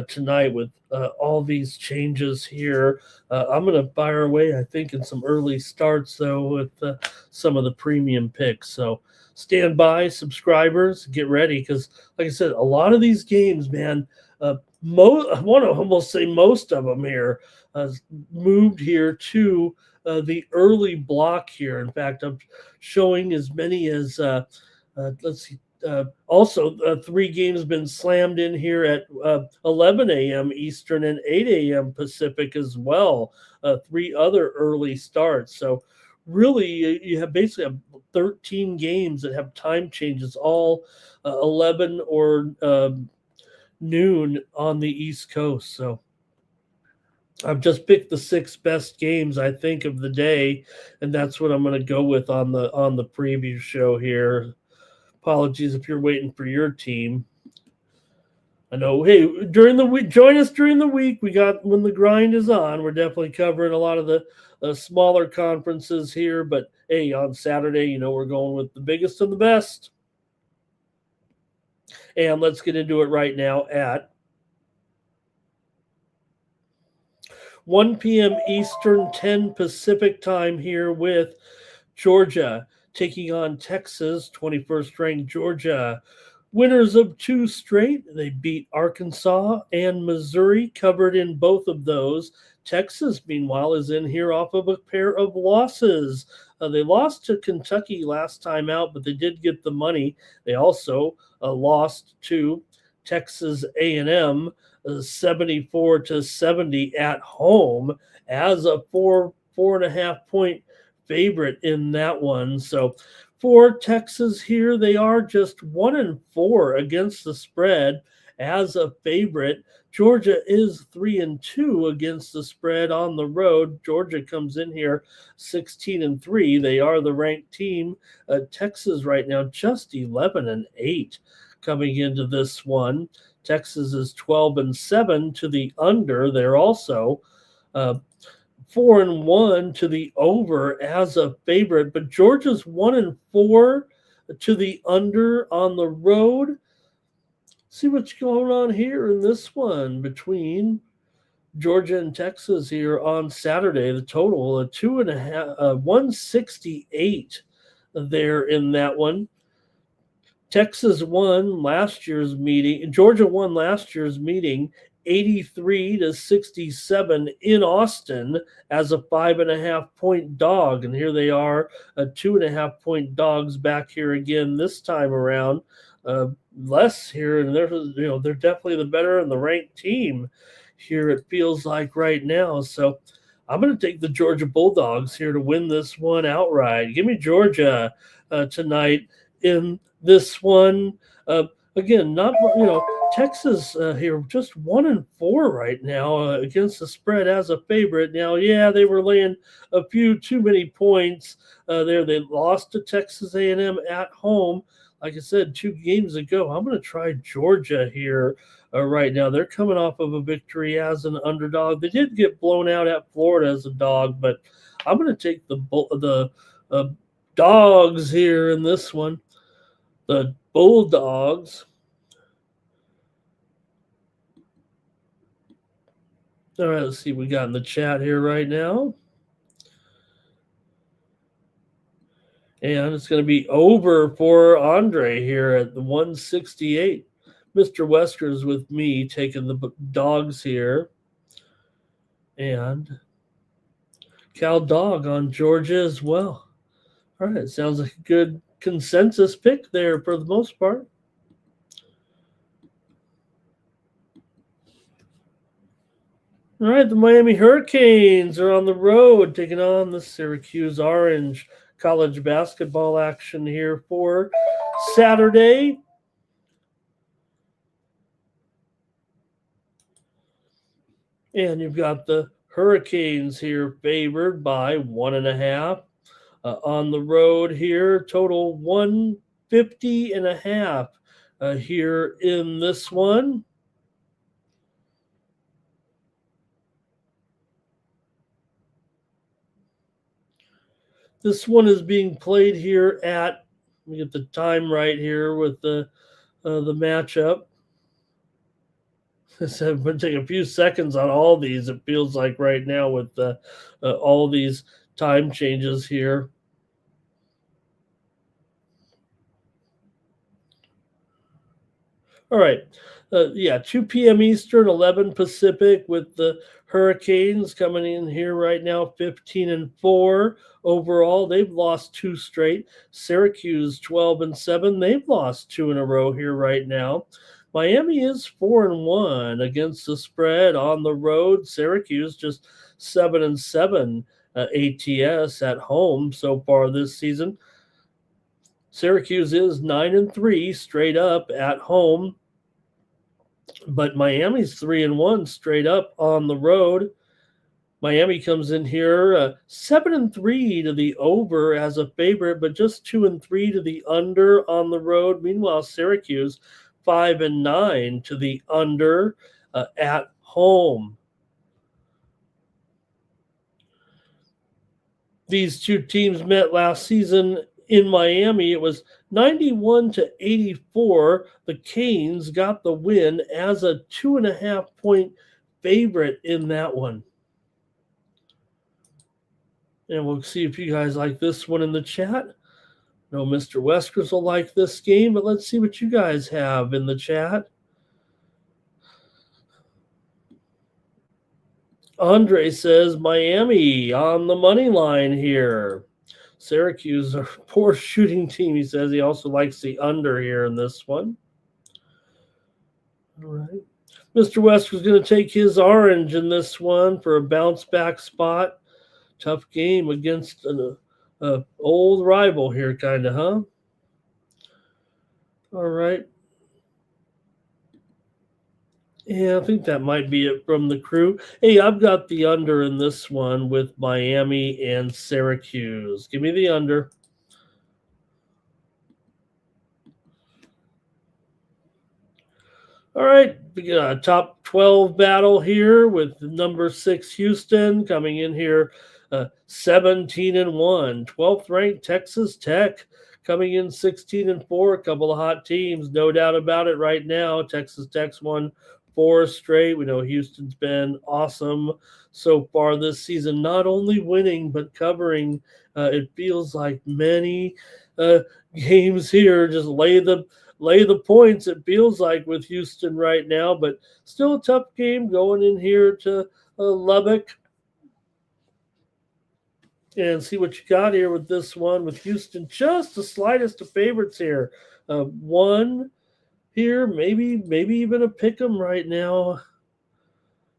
tonight with all these changes here. I'm going to fire away, I think, in some early starts, though, with some of the premium picks. So stand by, subscribers, get ready because, like I said, a lot of these games, man. I want to almost say most of them here moved here to the early block here. In fact, I'm showing as many as let's see. Also, 3 games been slammed in here at 11 a.m. Eastern and 8 a.m. Pacific as well. 3 other early starts. So really, you have basically 13 games that have time changes, all 11 or noon on the East Coast. So I've just picked the 6 best games I think of the day, and that's what I'm going to go with on the preview show here. Apologies if you're waiting for your team. I know. Hey, during the week, join us during the week. We got when the grind is on. We're definitely covering a lot of the smaller conferences here, but hey, on Saturday, we're going with the biggest and the best. And let's get into it right now at 1 p.m. Eastern, 10 Pacific time here with Georgia taking on Texas, 21st ranked Georgia. Winners of 2 straight. They beat Arkansas and Missouri, covered in both of those. Texas, meanwhile, is in here off of a pair of losses. They lost to Kentucky last time out, but they did get the money. They also lost to Texas A&M 74-70 at home as a 4.5 point favorite in that one. So for Texas here, they are just 1-4 against the spread as a favorite. Georgia is 3-2 against the spread on the road. Georgia comes in here 16-3. They are the ranked team. Texas right now just 11-8 coming into this one. Texas is 12-7 to the under. They're also 4-1 to the over as a favorite, but Georgia's 1-4 to the under on the road. See what's going on here in this one between Georgia and Texas here on Saturday. The total 168 there in that one. Texas won last year's meeting. Georgia won last year's meeting 83-67 in Austin as a 5.5 point dog. And here they are, 2.5 point dogs back here again this time around. Less here, and they're definitely the better and the ranked team here, it feels like right now. So I'm going to take the Georgia Bulldogs here to win this one outright. Give me Georgia tonight in this one. Again, not Texas here just 1-4 right now against the spread as a favorite. Now, yeah, they were laying a few too many points there. They lost to Texas A&M at home. Like I said, 2 games ago. I'm going to try Georgia here right now. They're coming off of a victory as an underdog. They did get blown out at Florida as a dog, but I'm going to take the dogs here in this one. The Bulldogs. All right, let's see what we got in the chat here right now. And it's going to be over for Andre here at the 168. Mr. Wesker's with me taking the dogs here. And Cal Dog on Georgia as well. All right, sounds like a good consensus pick there for the most part. All right, the Miami Hurricanes are on the road taking on the Syracuse Orange. College basketball action here for Saturday. And you've got the Hurricanes here favored by 1.5. On the road here, total 150.5 here in this one. This one is being played here at, let me get the time right here with the matchup. So it would take a few seconds on all these. It feels like right now with all these time changes here. All right. 2 p.m. Eastern, 11 Pacific, with the Hurricanes coming in here right now, 15-4 overall. They've lost 2 straight. Syracuse 12-7. They've lost 2 in a row here right now. Miami is 4-1 against the spread on the road. Syracuse just 7-7 ATS at home so far this season. Syracuse is 9-3 straight up at home, but Miami's 3-1 straight up on the road. Miami comes in here 7-3 to the over as a favorite, but just 2-3 to the under on the road. Meanwhile, Syracuse 5-9 to the under at home. These two teams met last season in Miami. It was 91-84. The Canes got the win as a 2.5-point favorite in that one. And we'll see if you guys like this one in the chat. No, Mr. Weskers will like this game, but let's see what you guys have in the chat. Andre says Miami on the money line here. Syracuse, a poor shooting team. He says he also likes the under here in this one. All right. Mr. West was going to take his orange in this one for a bounce back spot. Tough game against an old rival here, kind of, huh? All right. Yeah, I think that might be it from the crew. Hey, I've got the under in this one with Miami and Syracuse. Give me the under. All right, we got a top 12 battle here with number 6 Houston coming in here 17-1. 12th ranked Texas Tech coming in 16-4. A couple of hot teams, no doubt about it right now. Texas Tech's won 4 straight. We know Houston's been awesome so far this season, not only winning but covering. It feels like many games here just lay the points, it feels like, with Houston right now, but still a tough game going in here to Lubbock. And see what you got here with this one with Houston. Just the slightest of favorites here. 1 here, maybe even a pick 'em right now.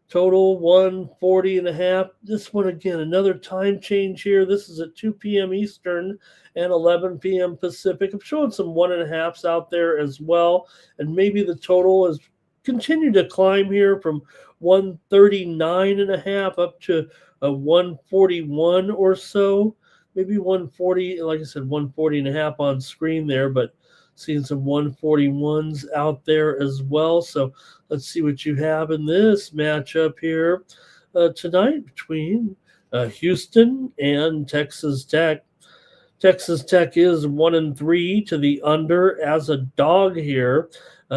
Total 140.5. This one again, another time change here. This is at 2 p.m. Eastern and 11 p.m. Pacific. I'm showing some 1.5s out there as well. And maybe the total has continued to climb here from 139.5 up to a 141 or so. Maybe 140, like I said, 140.5 on screen there, but seeing some 141s out there as well. So let's see what you have in this matchup here tonight between Houston and Texas Tech. Texas Tech is 1-3 to the under as a dog here.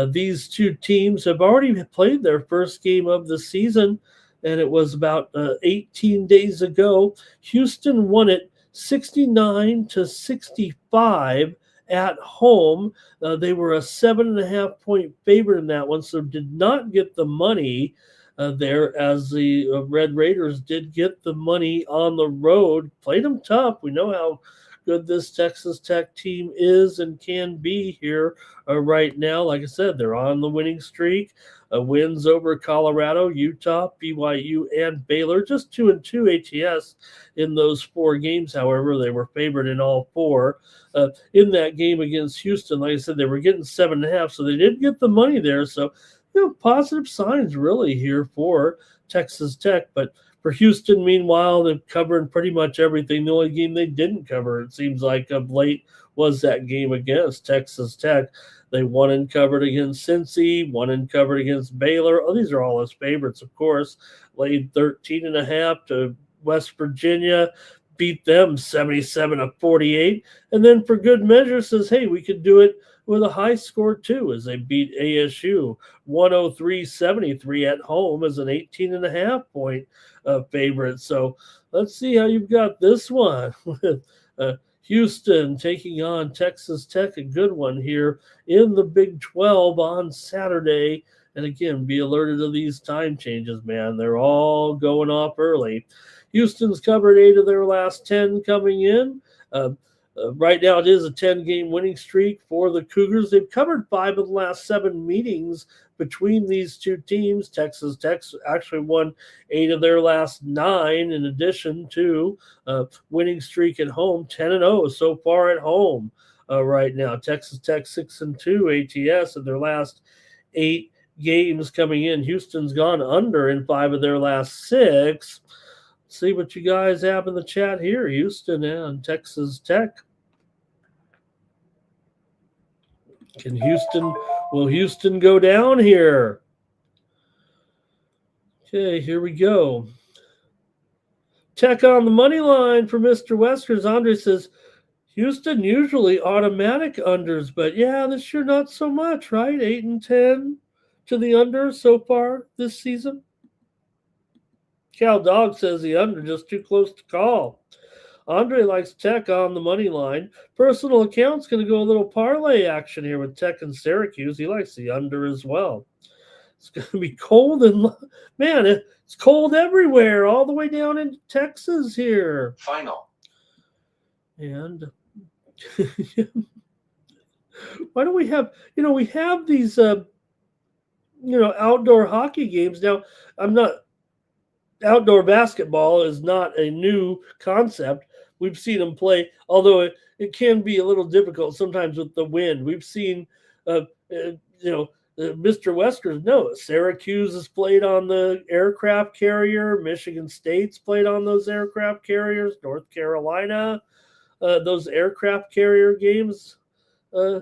These two teams have already played their first game of the season, and it was about 18 days ago. Houston won it 69-65 at home. They were a 7.5-point favorite in that one, so did not get the money there, as the Red Raiders did get the money on the road. Played them tough. We know how good this Texas Tech team is and can be here right now. Like I said, they're on the winning streak. Wins over Colorado, Utah, BYU, and Baylor. Just 2-2 ATS in those 4 games. However, they were favored in all 4. In that game against Houston, like I said, they were getting 7.5, so they did get the money there. So, positive signs really here for Texas Tech. But for Houston, meanwhile, they've covered pretty much everything. The only game they didn't cover, it seems like, of late was that game against Texas Tech. They won and covered against Cincy, won and covered against Baylor. Oh, these are all his favorites, of course. Laid 13.5 to West Virginia, beat them 77-48. And then for good measure says, hey, we could do it with a high score too, as they beat ASU 103-73 at home as an 18.5 point favorite. So let's see how you've got this one with Houston taking on Texas Tech, a good one here in the Big 12 on Saturday. And again, be alerted to these time changes, man. They're all going off early. Houston's covered 8 of their last 10 coming in. Right now, it is a 10-game winning streak for the Cougars. They've covered 5 of the last 7 meetings between these two teams. Texas Tech actually won 8 of their last 9, in addition to winning streak at home, 10-0 so far at home right now. Texas Tech 6-2 ATS in their last 8 games coming in. Houston's gone under in 5 of their last 6. See what you guys have in the chat here, Houston and Texas Tech. Will Houston go down here? Okay, here we go. Tech on the money line for Mr. Weskers. Andre says, Houston usually automatic unders, but yeah, this year not so much, right? 8-10 to the under so far this season. Cal Dog says the under just too close to call. Andre likes Tech on the money line. Personal account's going to go a little parlay action here with Tech and Syracuse. He likes the under as well. It's going to be cold and man, it's cold everywhere, all the way down into Texas here. Final. And why don't we have, we have these, outdoor hockey games. Now, outdoor basketball is not a new concept. We've seen them play, although it can be a little difficult sometimes with the wind. We've seen, Mr. Weskers, no, Syracuse has played on the aircraft carrier. Michigan State's played on those aircraft carriers. North Carolina, those aircraft carrier games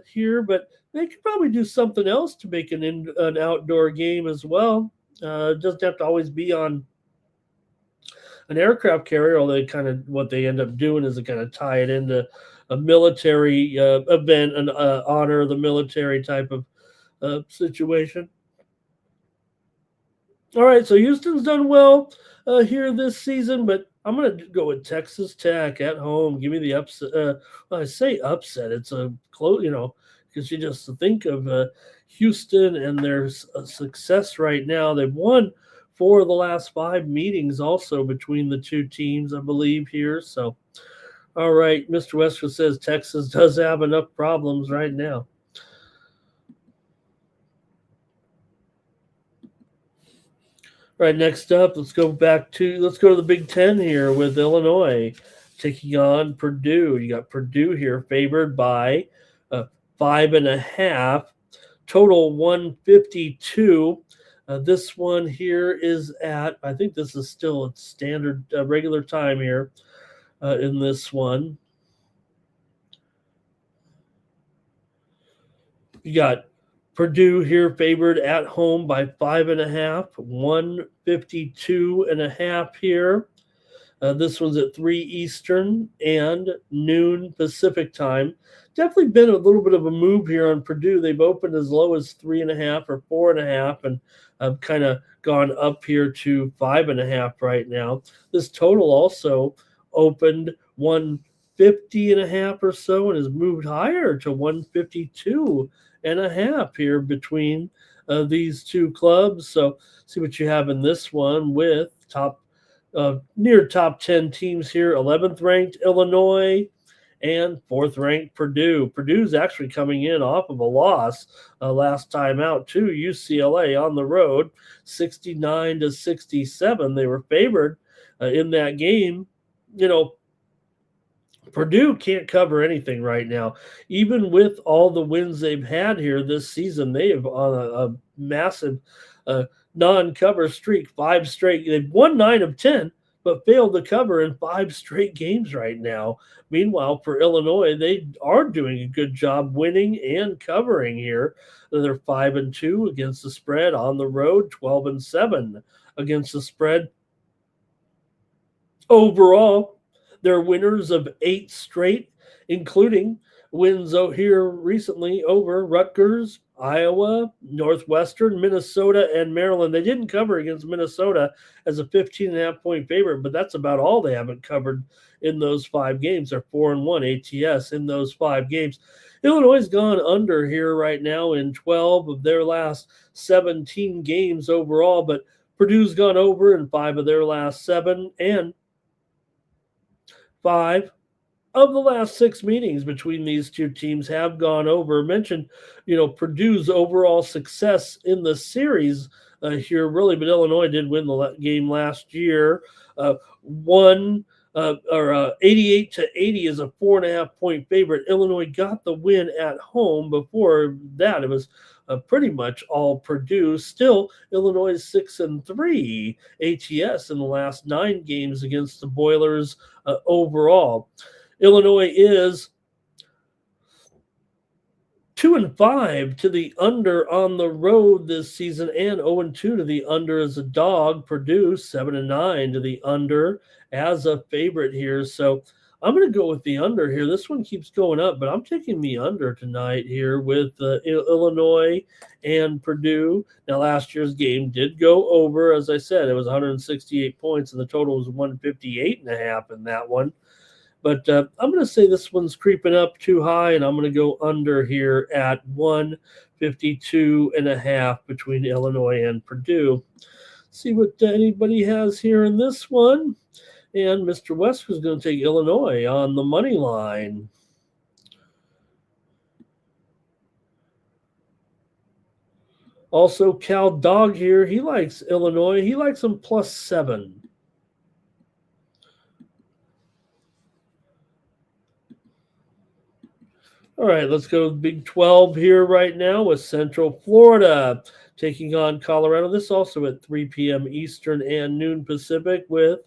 here. But they could probably do something else to make an outdoor game as well. It doesn't have to always be on an aircraft carrier, although what they end up doing is they kind of tie it into a military event and honor the military type of situation. All right, so Houston's done well here this season, but I'm going to go with Texas Tech at home. Give me the upset. I say upset. It's a close, because you just think of Houston and their success right now. They've won 4 of the last 5 meetings also between the two teams, I believe, here. So, all right, Mr. Westwood says Texas does have enough problems right now. All right, next up, let's go to the Big Ten here with Illinois taking on Purdue. You got Purdue here favored by 5.5, total 152. This one here is at, I think this is still at standard regular time here in this one. You got Purdue here favored at home by 5.5, 152.5 here. This one's at 3 Eastern and noon Pacific time. Definitely been a little bit of a move here on Purdue. They've opened as low as 3.5 or 4.5, and I've kind of gone up here to 5.5 right now. This total also opened 150.5 or so and has moved higher to 152.5 here between these two clubs. So see what you have in this one with near top 10 teams here. 11th ranked Illinois and 4th ranked Purdue. Purdue's actually coming in off of a loss last time out to UCLA on the road, 69-67. They were favored in that game. Purdue can't cover anything right now. Even with all the wins they've had here this season, they have on a massive non-cover streak, 5 straight. They've won 9 of 10, but failed to cover in 5 straight games right now. Meanwhile, for Illinois, they are doing a good job winning and covering here. They're 5-2 against the spread on the road, 12-7 against the spread. Overall, They're winners of 8 straight, including wins out here recently over Rutgers, Iowa, Northwestern, Minnesota, and Maryland. They didn't cover against Minnesota as a 15.5 point favorite, but that's about all they haven't covered in those 5 games. They're 4-1 ATS in those 5 games. Illinois has gone under here right now in 12 of their last 17 games overall, but Purdue's gone over in 5 of their last 7, and 5 of the last 6 meetings between these two teams have gone over. Mentioned, Purdue's overall success in the series here, really, but Illinois did win the game last year. 88-80 is a 4.5 point favorite. Illinois got the win at home. Before that, it was pretty much all Purdue. Still, Illinois is 6-3 ATS in the last 9 games against the Boilers overall. Illinois is 2-5 to the under on the road this season, and 0-2 to the under as a dog. Purdue 7-9 to the under as a favorite here. So I'm going to go with the under here. This one keeps going up, but I'm taking the under tonight here with Illinois and Purdue. Now, last year's game did go over. As I said, it was 168 points, and the total was 158.5 in that one. But I'm going to say this one's creeping up too high, and I'm going to go under here at 152.5 between Illinois and Purdue. See what anybody has here in this one. And Mr. West was going to take Illinois on the money line. Also, Cal Dog here, he likes Illinois. He likes them +7. All right, let's go Big 12 here right now with Central Florida taking on Colorado. This also at 3 p.m. Eastern and noon Pacific, with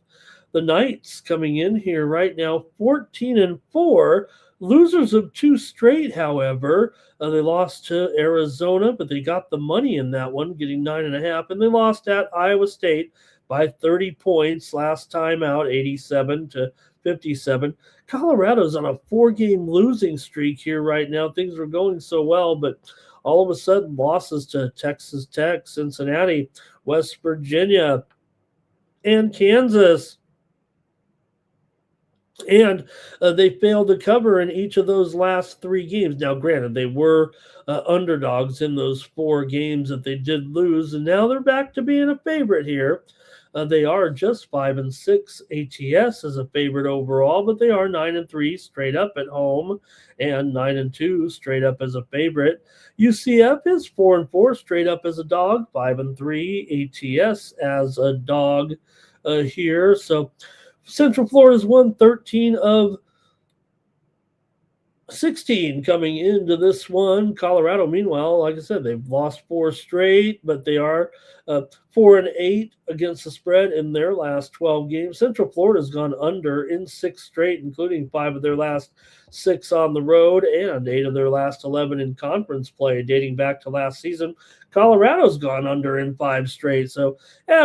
the Knights coming in here right now 14-4. Losers of 2 straight, however. They lost to Arizona, but they got the money in that one, getting 9.5. And they lost at Iowa State by 30 points last time out, 87-57. Colorado's on a 4-game losing streak here right now. Things were going so well, but all of a sudden losses to Texas Tech, Cincinnati, West Virginia, and Kansas. And they failed to cover in each of those last 3 games. Now, granted, they were underdogs in those 4 games that they did lose, and now they're back to being a favorite here. They are just 5-6 ATS as a favorite overall, but they are 9-3 straight up at home and 9-2 straight up as a favorite. UCF is 4-4 straight up as a dog, 5-3 ATS as a dog here. So Central Florida's won 13 of 16 coming into this one. Colorado, meanwhile, like I said, they've lost 4 straight, but they are 4-8 against the spread in their last 12 games. Central Florida's gone under in 6 straight, including 5 of their last 6 on the road and 8 of their last 11 in conference play, dating back to last season. Colorado's gone under in 5 straight. So,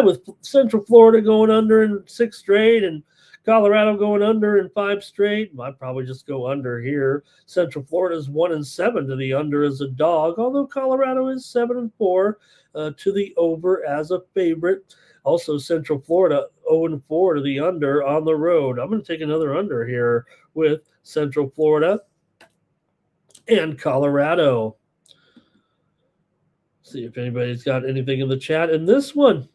with Central Florida going under in 6 straight and Colorado going under in 5 straight, I'd probably just go under here. Central Florida's 1-7 to the under as a dog, although Colorado is 7-4 to the over as a favorite. Also, Central Florida 0-4 to the under on the road. I'm going to take another under here with Central Florida and Colorado. See if anybody's got anything in the chat in this one.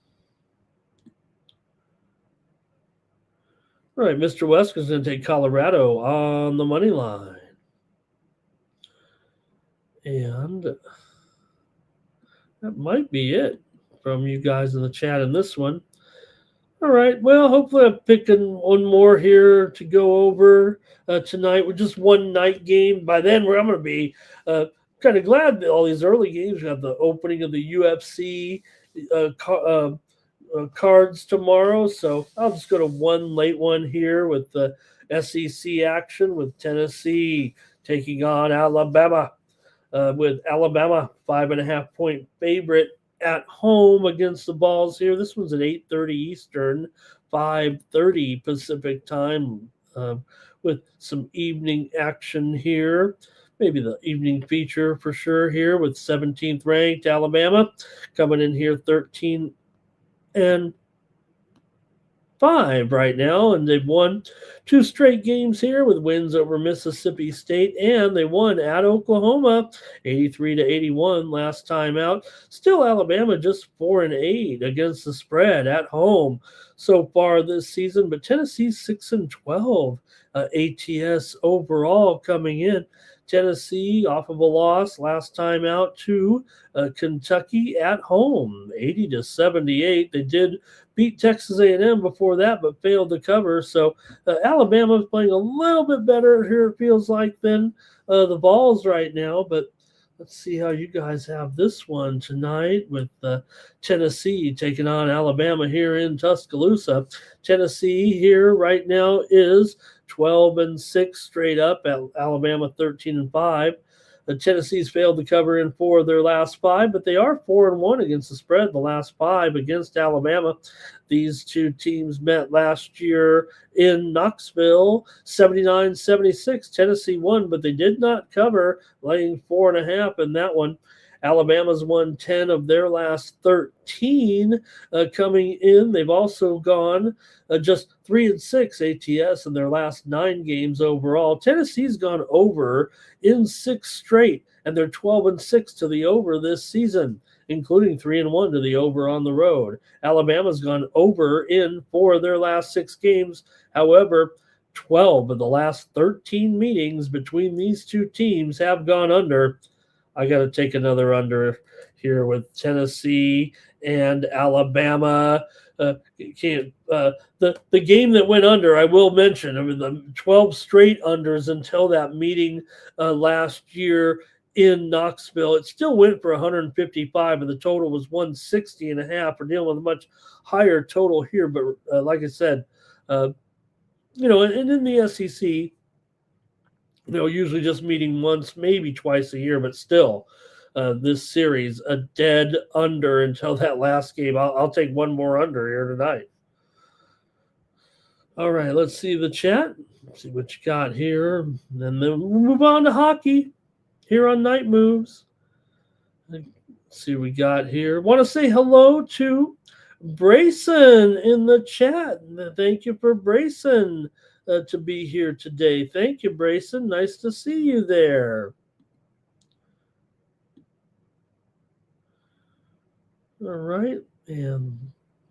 All right, Mr. West is going to take Colorado on the money line. And that might be it from you guys in the chat in this one. All right, well, hopefully I'm picking one more here to go over tonight with just one night game. By then, I'm going to be kind of glad that all these early games. We have the opening of the UFC cards tomorrow, so I'll just go to one late one here with the SEC action with Tennessee taking on Alabama, with Alabama 5.5 point favorite at home against the Vols here. This one's at 8:30 Eastern, 5:30 Pacific time. with some evening action here. Maybe the evening feature for sure here with 17th ranked Alabama coming in here 13 and 5 right now, and they've won 2 straight games here with wins over Mississippi State, and they won at Oklahoma 83-81 last time out. Still Alabama just 4-8 against the spread at home so far this season, but Tennessee 6-12 ATS overall coming in. Tennessee off of a loss last time out to Kentucky at home 80-78. They did beat Texas A&M before that, but failed to cover. So Alabama's playing a little bit better here, it feels like, than the Vols right now. But let's see how you guys have this one tonight with Tennessee taking on Alabama here in Tuscaloosa. Tennessee here right now is 12-6 straight up. Alabama 13-5. Tennessee's failed to cover in 4 of their last 5, but they are 4-1 against the spread the last 5 against Alabama. These two teams met last year in Knoxville, 79-76. Tennessee won, but they did not cover, laying 4.5 in that one. Alabama's won 10 of their last 13 coming in. They've also gone just 3-6 ATS in their last 9 games overall. Tennessee's gone over in 6 straight, and they're 12-6 to the over this season, including 3-1 to the over on the road. Alabama's gone over in 4 of their last 6 games. However, 12 of the last 13 meetings between these two teams have gone under. I got to take another under here with Tennessee and Alabama. The game that went under, I will mention, I mean, the 12 straight unders until that meeting last year in Knoxville. It still went for 155, and the total was 160.5. We're dealing with a much higher total here, but like I said, and in the SEC, usually just meeting once, maybe twice a year, but still, this series, a dead under until that last game. I'll take one more under here tonight. All right, let's see the chat. See what you got here. And then we'll move on to hockey here on Night Moves. Let's see what we got here. Want to say hello to Brayson in the chat. Thank you for Brayson to be here today. Thank you, Brayson. Nice to see you there. All right, and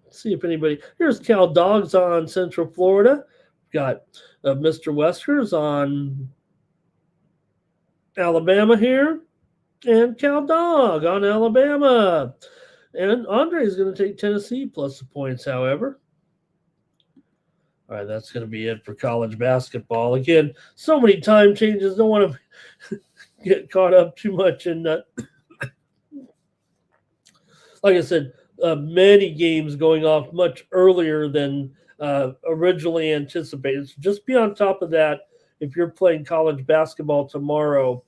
see if anybody. Here's Cal Dogs on Central Florida. Got Mr. Weskers on Alabama here, and Cal Dog on Alabama. And Andre is going to take Tennessee plus the points, however. All right, that's going to be it for college basketball. Again, so many time changes. Don't want to get caught up too much in that. Like I said, many games going off much earlier than originally anticipated. So just be on top of that. If you're playing college basketball tomorrow,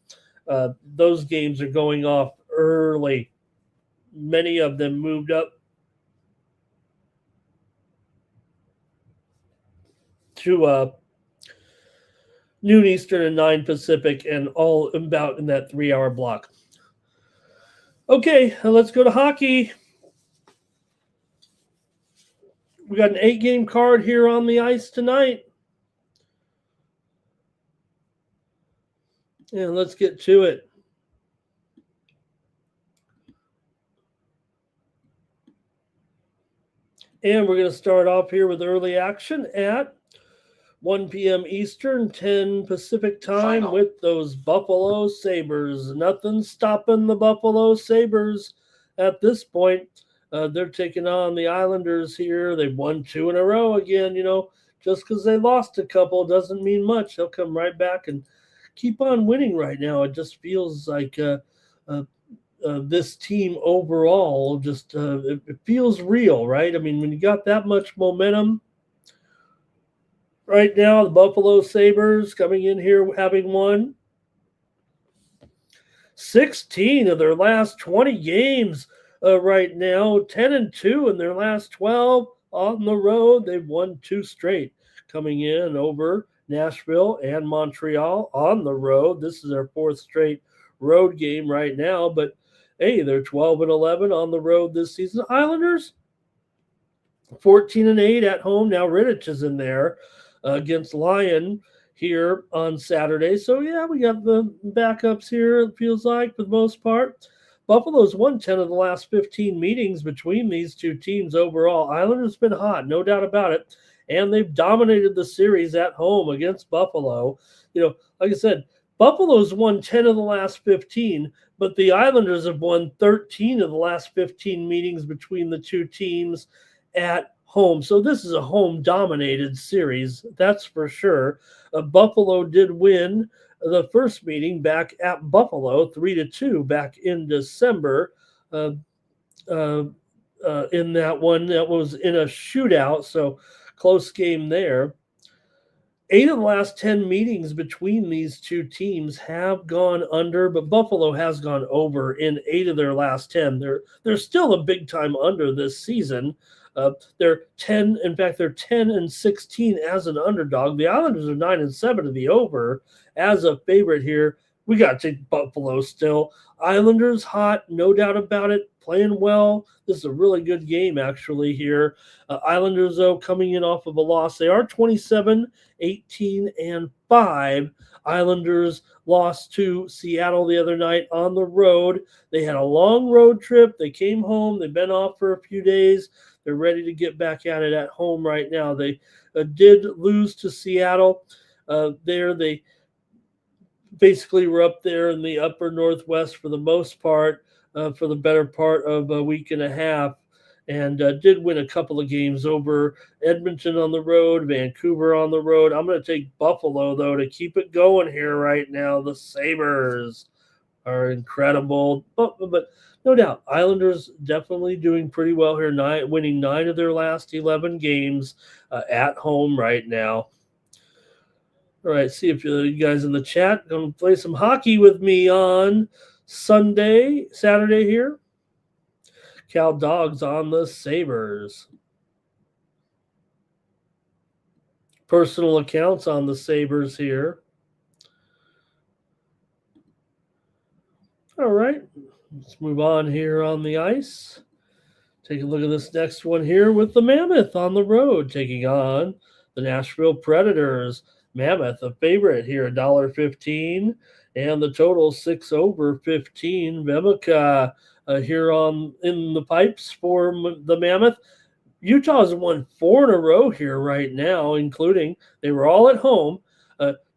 those games are going off early. Many of them moved up to noon Eastern and 9 Pacific, and all about in that 3-hour block. Okay, let's go to hockey. We got an 8-game card here on the ice tonight. And let's get to it. And we're going to start off here with early action at 1 p.m. Eastern, 10 Pacific time with those Buffalo Sabres. Nothing stopping the Buffalo Sabres at this point. They're taking on the Islanders here. They've won 2 in a row again. Just because they lost a couple doesn't mean much. They'll come right back and keep on winning right now. It just feels like this team overall just it feels real, right? I mean, when you got that much momentum, right now, the Buffalo Sabres coming in here having won 16 of their last 20 games right now, 10-2 in their last 12 on the road. They've won 2 straight coming in over Nashville and Montreal on the road. This is their fourth straight road game right now, but hey, they're 12-11 on the road this season. Islanders 14-8 at home. Now Rittich is in there against Lyon here on Saturday. So yeah, we got the backups here, it feels like, for the most part. Buffalo's won 10 of the last 15 meetings between these two teams overall. Islanders been hot, no doubt about it. And they've dominated the series at home against Buffalo. Like I said, Buffalo's won 10 of the last 15, but the Islanders have won 13 of the last 15 meetings between the two teams at home. So this is a home-dominated series, that's for sure. Buffalo did win the first meeting back at Buffalo, 3-2 back in December. In that one, that was in a shootout, so close game there. 8 of the last 10 meetings between these two teams have gone under, but Buffalo has gone over in 8 of their last 10. They're still a big time under this season. They're 10. In fact, they're 10-16 as an underdog. The Islanders are 9-7 to the over as a favorite here. We got to take Buffalo still. Islanders hot, no doubt about it, playing well. This is a really good game, actually, here. Islanders, though, coming in off of a loss. They are 27-18-5. Islanders lost to Seattle the other night on the road. They had a long road trip. They came home. They've been off for a few days. They're ready to get back at it at home right now. They did lose to Seattle. They basically were up there in the upper Northwest for the most part, for the better part of a week and a half, and did win a couple of games over Edmonton on the road, Vancouver on the road. I'm going to take Buffalo, though, to keep it going here right now. The Sabres are incredible, but no doubt, Islanders definitely doing pretty well here, winning 9 of their last 11 games at home right now. All right, see if you guys in the chat going to play some hockey with me on Saturday here. Cal Dogs on the Sabres. Personal accounts on the Sabres here. All right, let's move on here on the ice. Take a look at this next one here with the Mammoth on the road, taking on the Nashville Predators. Mammoth, a favorite here, $1.15, and the total 6 over 15. Vemica here in the pipes for the Mammoth. Utah's won 4 in a row here right now, including they were all at home.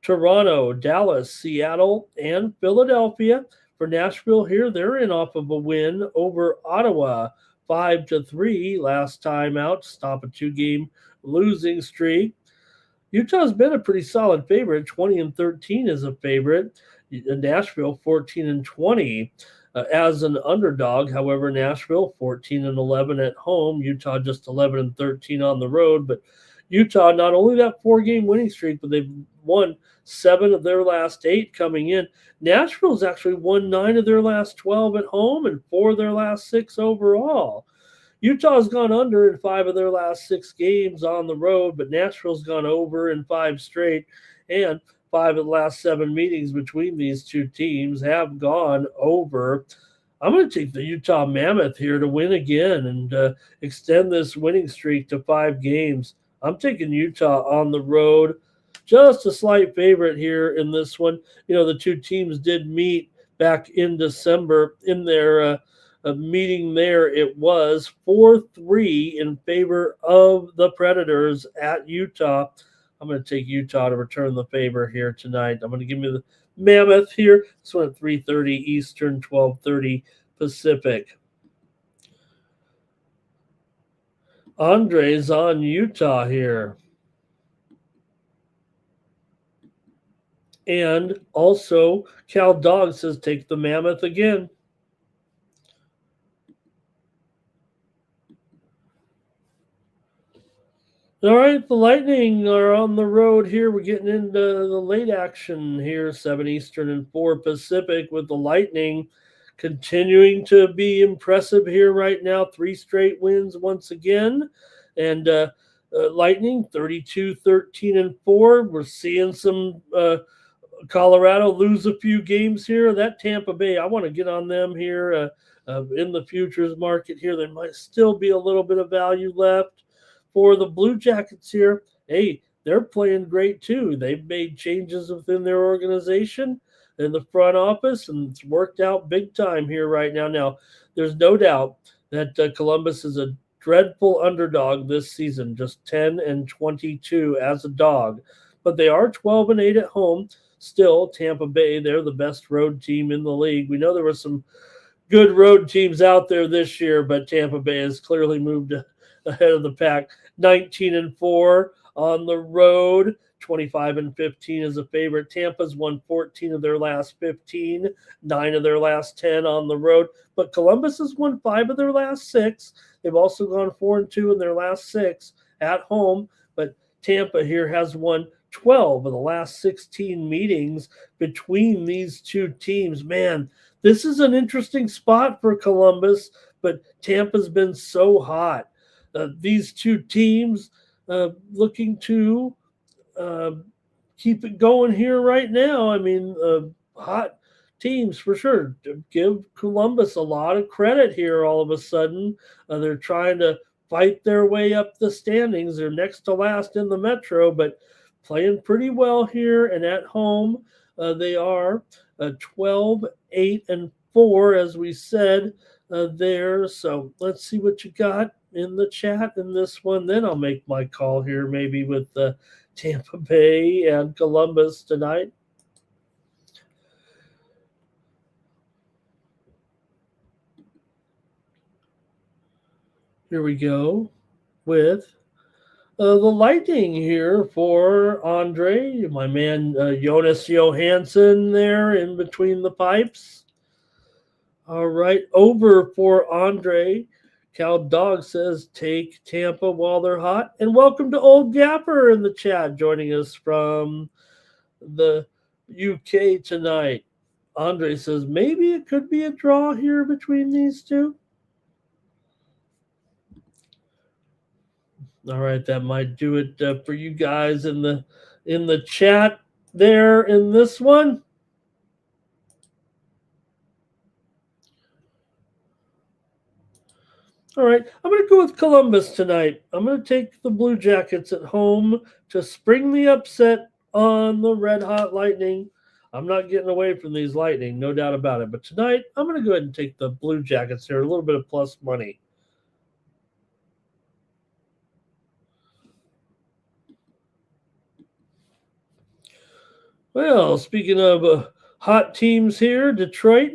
Toronto, Dallas, Seattle, and Philadelphia. For Nashville here, they're in off of a win over Ottawa, 5-3 last time out, to stop a 2-game losing streak. Utah's been a pretty solid favorite. 20-13 is a favorite. Nashville 14-20 as an underdog. However, Nashville 14-11 at home. Utah just 11-13 on the road. But Utah, not only that 4-game winning streak, but they've won 7 of their last 8 coming in. Nashville's actually won 9 of their last 12 at home and 4 of their last 6 overall. Utah's gone under in 5 of their last 6 games on the road, but Nashville's gone over in 5 straight, and 5 of the last 7 meetings between these two teams have gone over. I'm going to take the Utah Mammoth here to win again and extend this winning streak to 5 games. I'm taking Utah on the road. Just a slight favorite here in this one. The two teams did meet back in December in their meeting there. It was 4-3 in favor of the Predators at Utah. I'm going to take Utah to return the favor here tonight. I'm going to give me the Mammoth here. This one at 3:30 Eastern, 12:30 Pacific. Andre's on Utah here. And also, Cal Dog says take the Mammoth again. All right, the Lightning are on the road here. We're getting into the late action here, 7 Eastern and 4 Pacific, with the Lightning continuing to be impressive here right now. 3 straight wins once again. And Lightning 32, 13, and 4. We're seeing some Colorado lose a few games here. That Tampa Bay, I want to get on them here in the futures market here. There might still be a little bit of value left for the Blue Jackets here. Hey, they're playing great too. They've made changes within their organization in the front office, and it's worked out big time here right now. Now, there's no doubt that Columbus is a dreadful underdog this season, just 10-22 as a dog, but they are 12-8 at home. Still, Tampa Bay, they're the best road team in the league. We know there were some good road teams out there this year, but Tampa Bay has clearly moved ahead of the pack. 19-4 on the road, 25-15 is a favorite. Tampa's won 14 of their last 15, 9 of their last 10 on the road, but Columbus has won 5 of their last 6. They've also gone 4-2 in their last 6 at home, but Tampa here has won 12 of the last 16 meetings between these two teams. Man, this is an interesting spot for Columbus, but Tampa's been so hot. These two teams looking to keep it going here right now. I mean, hot teams for sure. Give Columbus a lot of credit here all of a sudden. They're trying to fight their way up the standings. They're next to last in the Metro, but playing pretty well here, and at home they are 12-8-4, as we said there. So let's see what you got in the chat in this one. Then I'll make my call here, maybe with Tampa Bay and Columbus tonight. Here we go with the Lightning here for Andre, my man Jonas Johansson there in between the pipes. All right, over for Andre. Cal Dog says, take Tampa while they're hot. And welcome to Old Gapper in the chat, joining us from the UK tonight. Andre says, maybe it could be a draw here between these two. All right, that might do it for you guys in the chat there in this one. All right, I'm going to go with Columbus tonight. I'm going to take the Blue Jackets at home to spring the upset on the Red Hot Lightning. I'm not getting away from these Lightning, no doubt about it. But tonight, I'm going to go ahead and take the Blue Jackets here, a little bit of plus money. Well, speaking of hot teams here, Detroit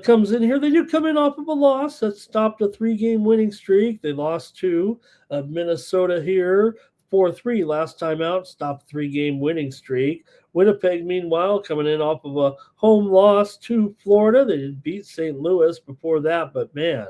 comes in here. They do come in off of a loss that stopped a 3-game winning streak. They lost to Minnesota here 4-3 last time out, stopped 3-game winning streak. Winnipeg, meanwhile, coming in off of a home loss to Florida. They did beat St. Louis before that, but man,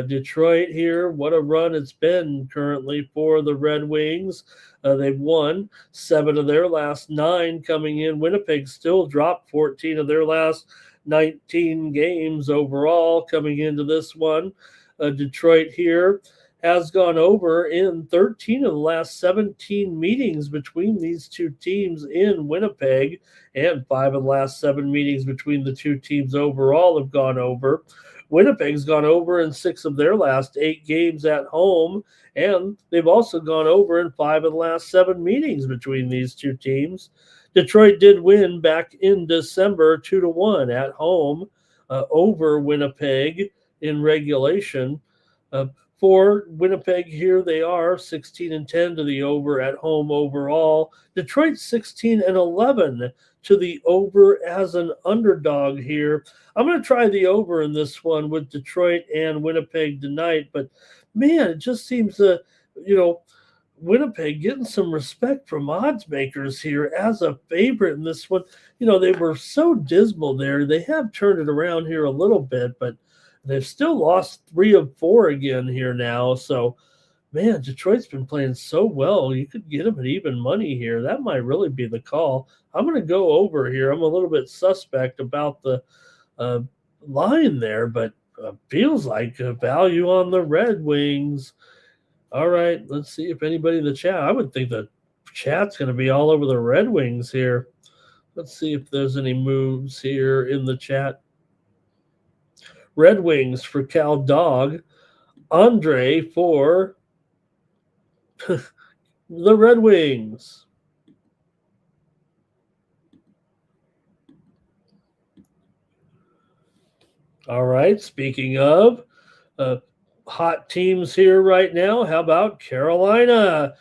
Detroit here, what a run it's been currently for the Red Wings. They've won 7 of their last 9 coming in. Winnipeg still dropped 14 of their last 19 games overall coming into this one. Detroit here has gone over in 13 of the last 17 meetings between these two teams in Winnipeg, and 5 of the last 7 meetings between the two teams overall have gone over. Winnipeg's gone over in 6 of their last 8 games at home, and they've also gone over in 5 of the last 7 meetings between these two teams. Detroit did win back in December 2-1 at home over Winnipeg in regulation. For Winnipeg here, they are 16-10 to the over at home overall. Detroit 16-11 to the over as an underdog here. I'm going to try the over in this one with Detroit and Winnipeg tonight, but man, it just seems Winnipeg getting some respect from odds makers here as a favorite in this one. They were so dismal there. They have turned it around here a little bit, but they've still lost 3 of 4 again here now. So, man, Detroit's been playing so well. You could get them at even money here. That might really be the call. I'm going to go over here. I'm a little bit suspect about the line there, but feels like a value on the Red Wings. All right, let's see if anybody in the chat. I would think the chat's going to be all over the Red Wings here. Let's see if there's any moves here in the chat. Red Wings for Cal Dog. Andre for the Red Wings. All right, speaking of hot teams here right now, how about Carolina?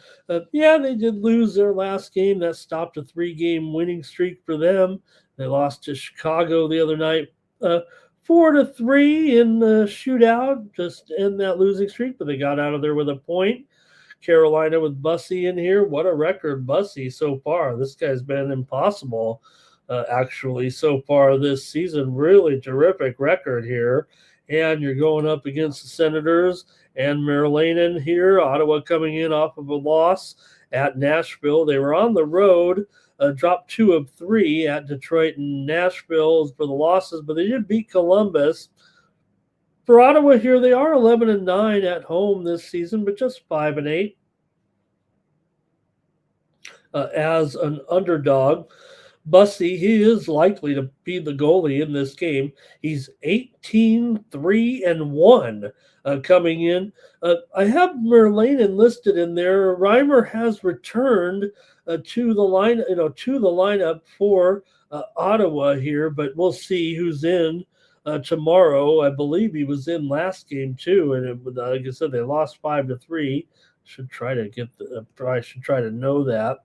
Yeah, they did lose their last game. That stopped a 3-game winning streak for them. They lost to Chicago the other night, 4-3 in the shootout, just to end that losing streak, but they got out of there with a point. Carolina with Bussy in here. What a record, Bussy, so far. This guy's been impossible, actually, so far this season. Really terrific record here. And you're going up against the Senators and Merlanen here. Ottawa coming in off of a loss at Nashville. They were on the road, dropped 2 of 3 at Detroit and Nashville for the losses, but they did beat Columbus. For Ottawa here, they are 11-9 at home this season, but just 5-8 as an underdog. Bussy, he is likely to be the goalie in this game. He's 18-3-1 coming in. I have Merlanen listed in there. Reimer has returned to the lineup for Ottawa here, but we'll see who's in tomorrow. I believe he was in last game too, and like I said, they lost 5-3. Should try to get I should try to know that.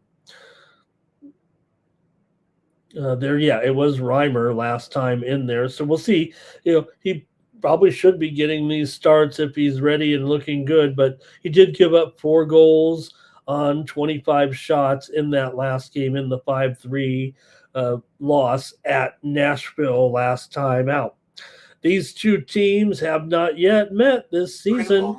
It was Reimer last time in there. So we'll see. He probably should be getting these starts if he's ready and looking good, but he did give up 4 goals on 25 shots in that last game in the 5-3 loss at Nashville last time out. These two teams have not yet met this season.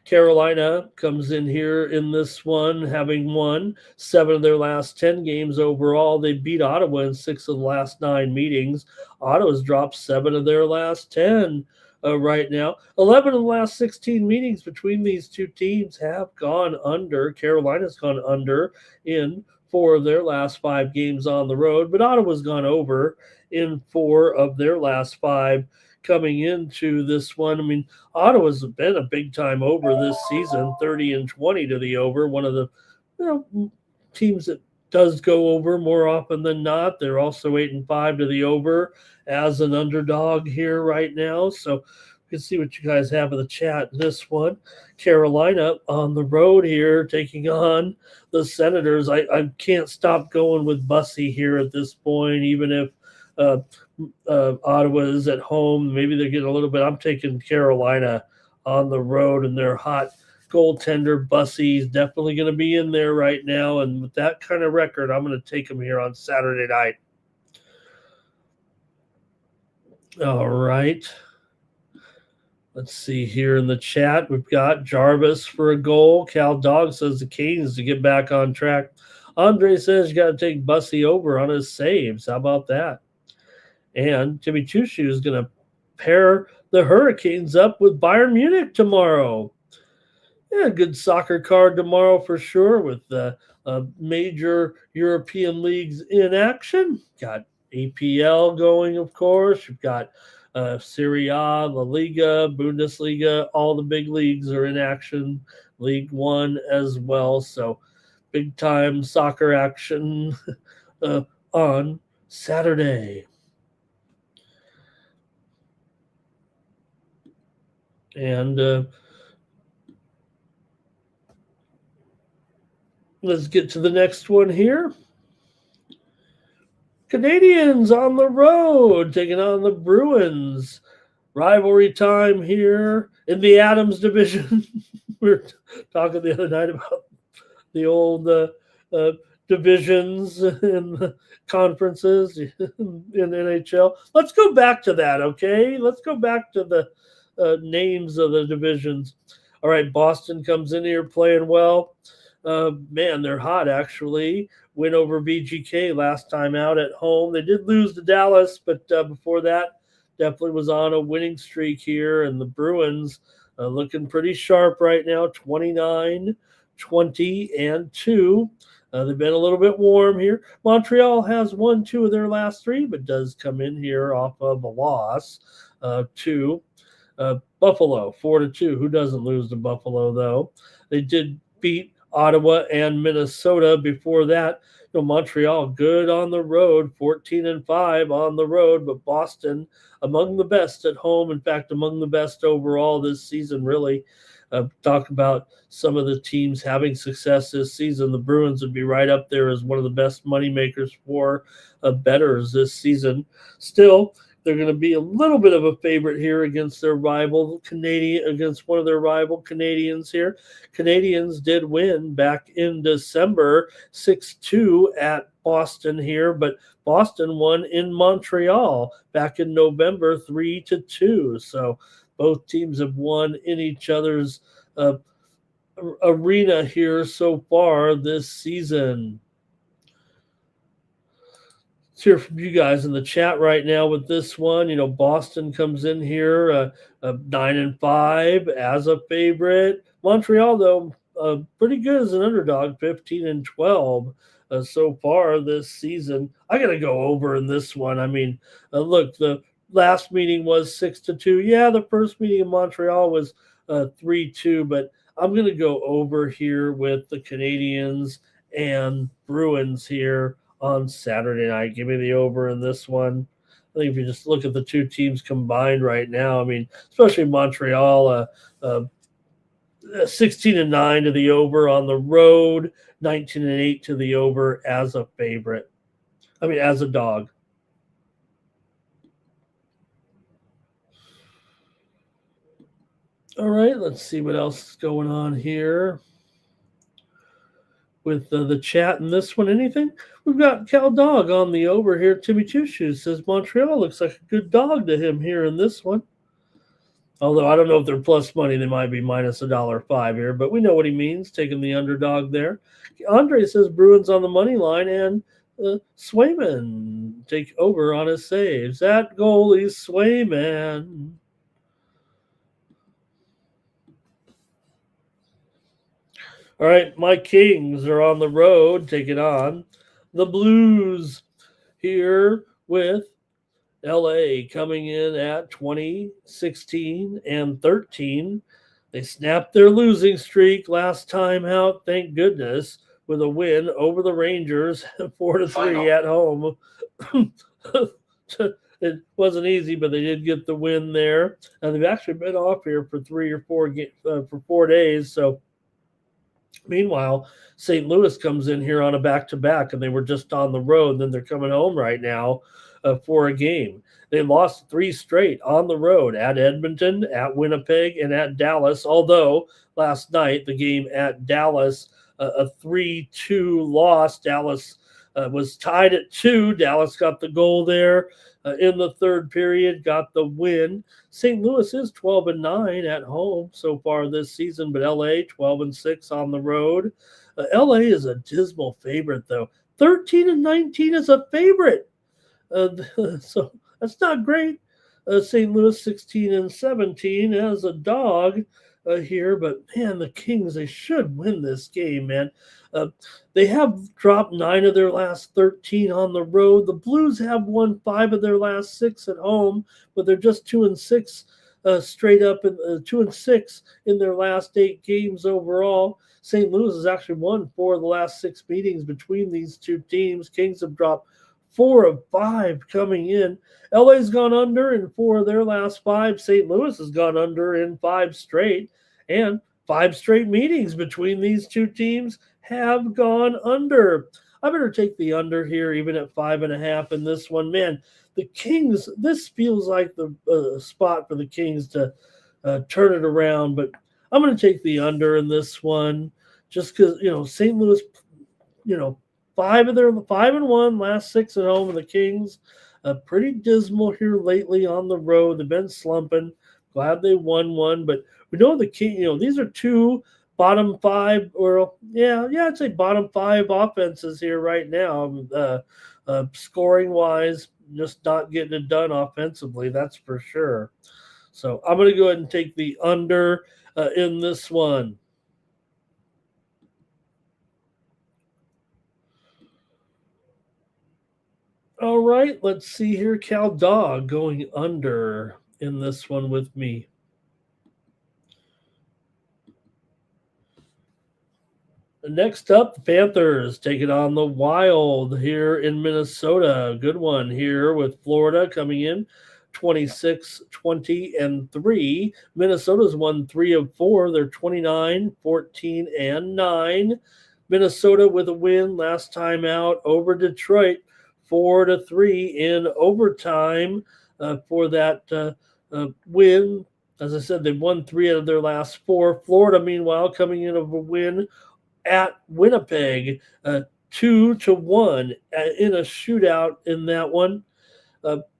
Carolina comes in here in this one, having won 7 of their last 10 games overall. They beat Ottawa in 6 of the last 9 meetings. Ottawa's dropped 7 of their last 10 right now. 11 of the last 16 meetings between these two teams have gone under. Carolina's gone under in 4 of their last 5 games on the road, but Ottawa's gone over in 4 of their last 5 coming into this one. I mean, Ottawa's been a big time over this season, 30-20 to the over. One of the teams that does go over more often than not. They're also 8-5 to the over as an underdog here right now. So we can see what you guys have in the chat in this one. Carolina on the road here taking on the Senators. I can't stop going with Bussy here at this point, even if Ottawa is at home. Maybe they're getting a little bit. I'm taking Carolina on the road, and their hot goaltender Bussy is definitely going to be in there right now. And with that kind of record, I'm going to take him here on Saturday night. All right. Let's see here in the chat. We've got Jarvis for a goal. Cal Dog says the Canes to get back on track. Andre says you got to take Bussy over on his saves. How about that? And Jimmy Chushu is going to pair the Hurricanes up with Bayern Munich tomorrow. Yeah, good soccer card tomorrow for sure with the major European leagues in action. Got APL going, of course. You've got Serie A, La Liga, Bundesliga. All the big leagues are in action. League One as well. So big time soccer action on Saturday. And let's get to the next one here. Canadians on the road taking on the Bruins. Rivalry time here in the Adams division. We were talking the other night about the old divisions in the conferences in NHL. Let's go back to that, okay? Let's go back to the names of the divisions. All right, Boston comes in here playing well. Man, they're hot, actually. Win over VGK last time out at home. They did lose to Dallas, but before that, definitely was on a winning streak here, and the Bruins looking pretty sharp right now, 29, 20, and 2. They've been a little bit warm here. Montreal has won 2 of their last 3, but does come in here off of a loss to Buffalo, 4-2. Who doesn't lose to Buffalo, though? They did beat Ottawa and Minnesota before that. Montreal good on the road, 14-5 on the road, but Boston among the best at home. In fact, among the best overall this season, really. Talk about some of the teams having success this season. The Bruins would be right up there as one of the best moneymakers for bettors this season. Still, they're going to be a little bit of a favorite here against their rival Canadian, against one of their rival Canadians here. Canadians did win back in December 6-2 at Boston here, but Boston won in Montreal back in November 3-2. So both teams have won in each other's arena here so far this season. Let's hear from you guys in the chat right now with this one. Boston comes in here 9-5 as a favorite. Montreal, though, pretty good as an underdog, 15-12 so far this season. I got to go over in this one. I mean, look, the last meeting was 6-2. Yeah, the first meeting in Montreal was 3-2, but I'm going to go over here with the Canadians and Bruins here on Saturday night. Give me the over in this one. I think if you just look at the two teams combined right now, I mean, especially Montreal, 16-9 to the over on the road, 19-8 to the over as a favorite. I mean, as a dog. All right, let's see what else is going on here with the chat in this one. Anything? We've got Cal Dog on the over here. Timmy Two Shoes says Montreal looks like a good dog to him here in this one. Although I don't know if they're plus money, they might be minus $1.05 here, but we know what he means, taking the underdog there. Andre says Bruins on the money line, and Swayman take over on his saves. That goalie Swayman. All right, my Kings are on the road, taking on the Blues here with LA coming in at 20, 16, and 13. They snapped their losing streak last time out, thank goodness, with a win over the Rangers, 4-3 at home. It wasn't easy, but they did get the win there. And they've actually been off here for 4 days, so meanwhile, St. Louis comes in here on a back-to-back, and they were just on the road, and then they're coming home right now for a game. They lost 3 straight on the road at Edmonton, at Winnipeg, and at Dallas, although last night the game at Dallas, a 3-2 loss. Dallas was tied at 2. Dallas got the goal there in the third period, got the win. St. Louis is 12-9 at home so far this season, but LA 12-6 on the road. LA is a dismal favorite, though. 13-19 is a favorite. So that's not great. St. Louis 16-17 as a dog here, but man, the Kings, they should win this game, man. They have dropped 9 of their last 13 on the road. The Blues have won 5 of their last 6 at home, but they're just 2-6 straight up, and 2-6 in their last 8 games overall. St. Louis has actually won 4 of the last 6 meetings between these two teams. Kings have dropped 4 of 5 coming in. LA's gone under in 4 of their last 5. St. Louis has gone under in 5 straight, and 5 straight meetings between these two teams have gone under. I better take the under here, even at 5.5 in this one. Man, the Kings, this feels like the spot for the Kings to turn it around, but I'm going to take the under in this one just because, St. Louis, 5-1 last 6 at home, and the Kings pretty dismal here lately on the road. They've been slumping. Glad they won one, but we know the King. These are 2 bottom 5, or I'd say bottom 5 offenses here right now, scoring wise. just not getting it done offensively, that's for sure. So I'm going to go ahead and take the under in this one. All right, let's see here. Cal Dog going under in this one with me. Next up, the Panthers taking on the Wild here in Minnesota. Good one here with Florida coming in 26, 20, and 3. Minnesota's won 3 of 4. They're 29, 14, and 9. Minnesota with a win last time out over Detroit, 4-3 in overtime for that win. As I said, they've won 3 out of their last 4. Florida, meanwhile, coming in of a win at Winnipeg, 2-1 in a shootout in that one.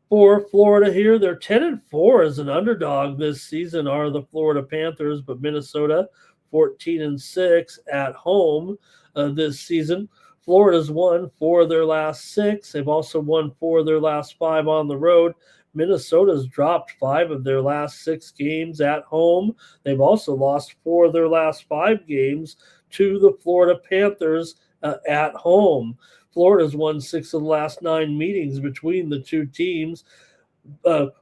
For Florida here, they're 10-4 as an underdog this season are the Florida Panthers, but Minnesota 14-6 at home this season. Florida's won 4 of their last 6. They've also won 4 of their last 5 on the road. Minnesota's dropped 5 of their last 6 games at home. They've also lost 4 of their last 5 games to the Florida Panthers at home. Florida's won 6 of the last 9 meetings between the two teams.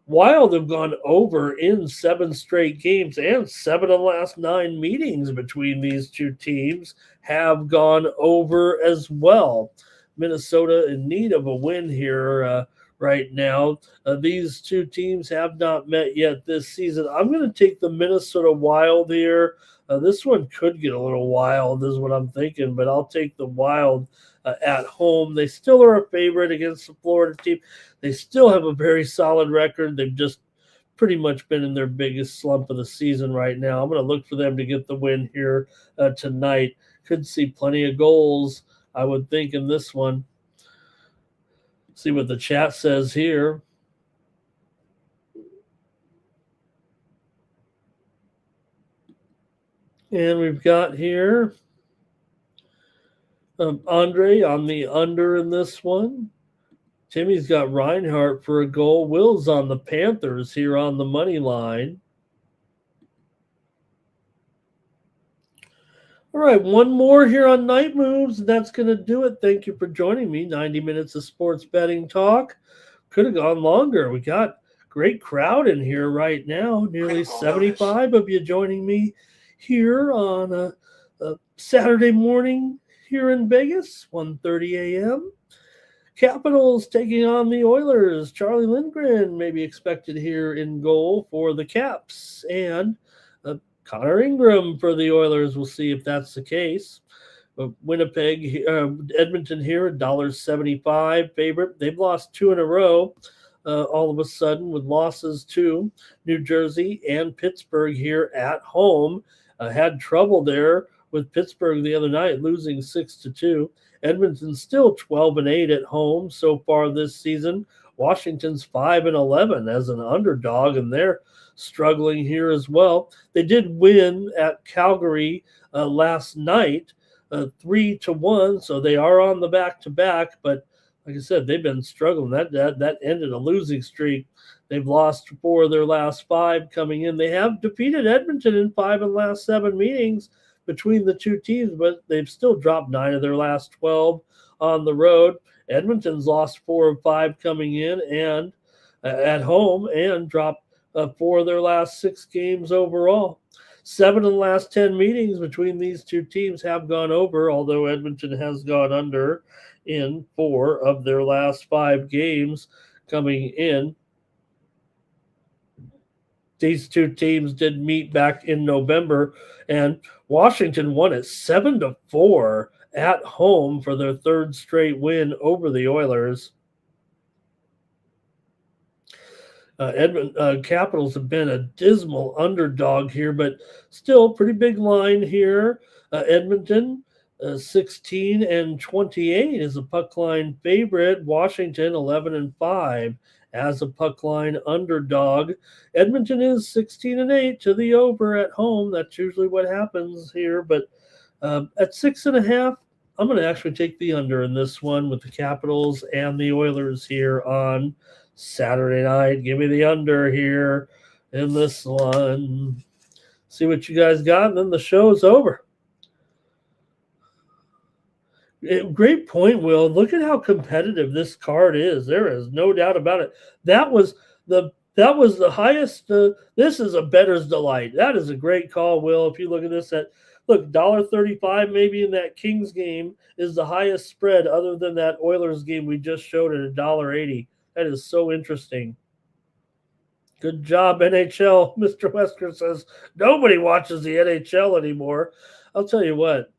Wild have gone over in 7 straight games, and 7 of the last 9 meetings between these two teams have gone over as well. Minnesota in need of a win here right now. These two teams have not met yet this season. I'm going to take the Minnesota Wild here. This one could get a little wild, is what I'm thinking, but I'll take the Wild at home. They still are a favorite against the Florida team. They still have a very solid record. They've just pretty much been in their biggest slump of the season right now. I'm going to look for them to get the win here tonight. Could see plenty of goals, I would think, in this one. See what the chat says here. And we've got here Andre on the under in this one. Timmy's got Reinhardt for a goal. Will's on the Panthers here on the money line. All right, one more here on Night Moves, and that's going to do it. Thank you for joining me. 90 minutes of sports betting talk. Could have gone longer. We got great crowd in here right now. Nearly 75 of you joining me here on a Saturday morning here in Vegas, 1:30 a.m. Capitals taking on the Oilers. Charlie Lindgren may be expected here in goal for the Caps. And Connor Ingram for the Oilers. We'll see if that's the case. Winnipeg, Edmonton here, $1.75 favorite. They've lost 2 in a row all of a sudden with losses to New Jersey and Pittsburgh here at home. Had trouble there with Pittsburgh the other night, losing 6-2. Edmonton's still 12-8 at home so far this season. Washington's 5-11 as an underdog, and they're struggling here as well. They did win at Calgary last night, 3-1, so they are on the back-to-back. But like I said, they've been struggling. That ended a losing streak. They've lost 4 of their last 5 coming in. They have defeated Edmonton in 5 of the last 7 meetings between the two teams, but they've still dropped 9 of their last 12 on the road. Edmonton's lost 4 of 5 coming in and at home, and dropped 4 of their last 6 games overall. 7 of the last 10 meetings between these two teams have gone over, although Edmonton has gone under in 4 of their last 5 games coming in. These two teams did meet back in November, and Washington won it 7-4 at home for their 3rd straight win over the Oilers. Capitals have been a dismal underdog here, but still pretty big line here. Edmonton 16-28 is a puck line favorite. Washington 11-5 as a puck line underdog. Edmonton is 16-8 to the over at home. That's usually what happens here, but at 6.5, I'm going to actually take the under in this one with the Capitals and the Oilers here on Saturday night. Give me the under here in this one. See what you guys got, and then the show's over. Great point, Will. Look at how competitive this card is. There is no doubt about it. That was the highest. This is a bettor's delight. That is a great call, Will. If you look at this, look, $1.35 maybe in that Kings game is the highest spread, other than that Oilers game we just showed at $1.80. That is so interesting. Good job, NHL. Mr. Wesker says nobody watches the NHL anymore. I'll tell you what.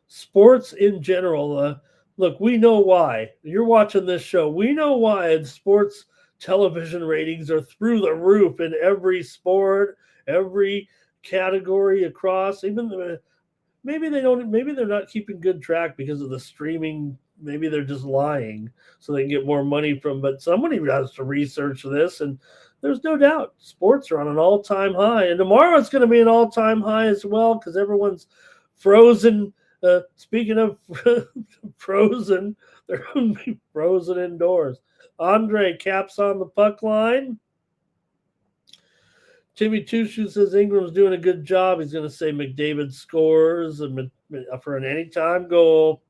Sports in general, look, we know why. You're watching this show. We know why sports television ratings are through the roof in every sport, every category across. Even maybe they're not keeping good track because of the streaming. Maybe they're just lying so they can get more money from. But somebody has to research this, and there's no doubt sports are on an all-time high. And tomorrow it's going to be an all-time high as well because everyone's frozen. Speaking of frozen, they're going to be frozen indoors. Andre Caps on the puck line. Timmy Tushu says Ingram's doing a good job. He's going to say McDavid scores for an anytime goal.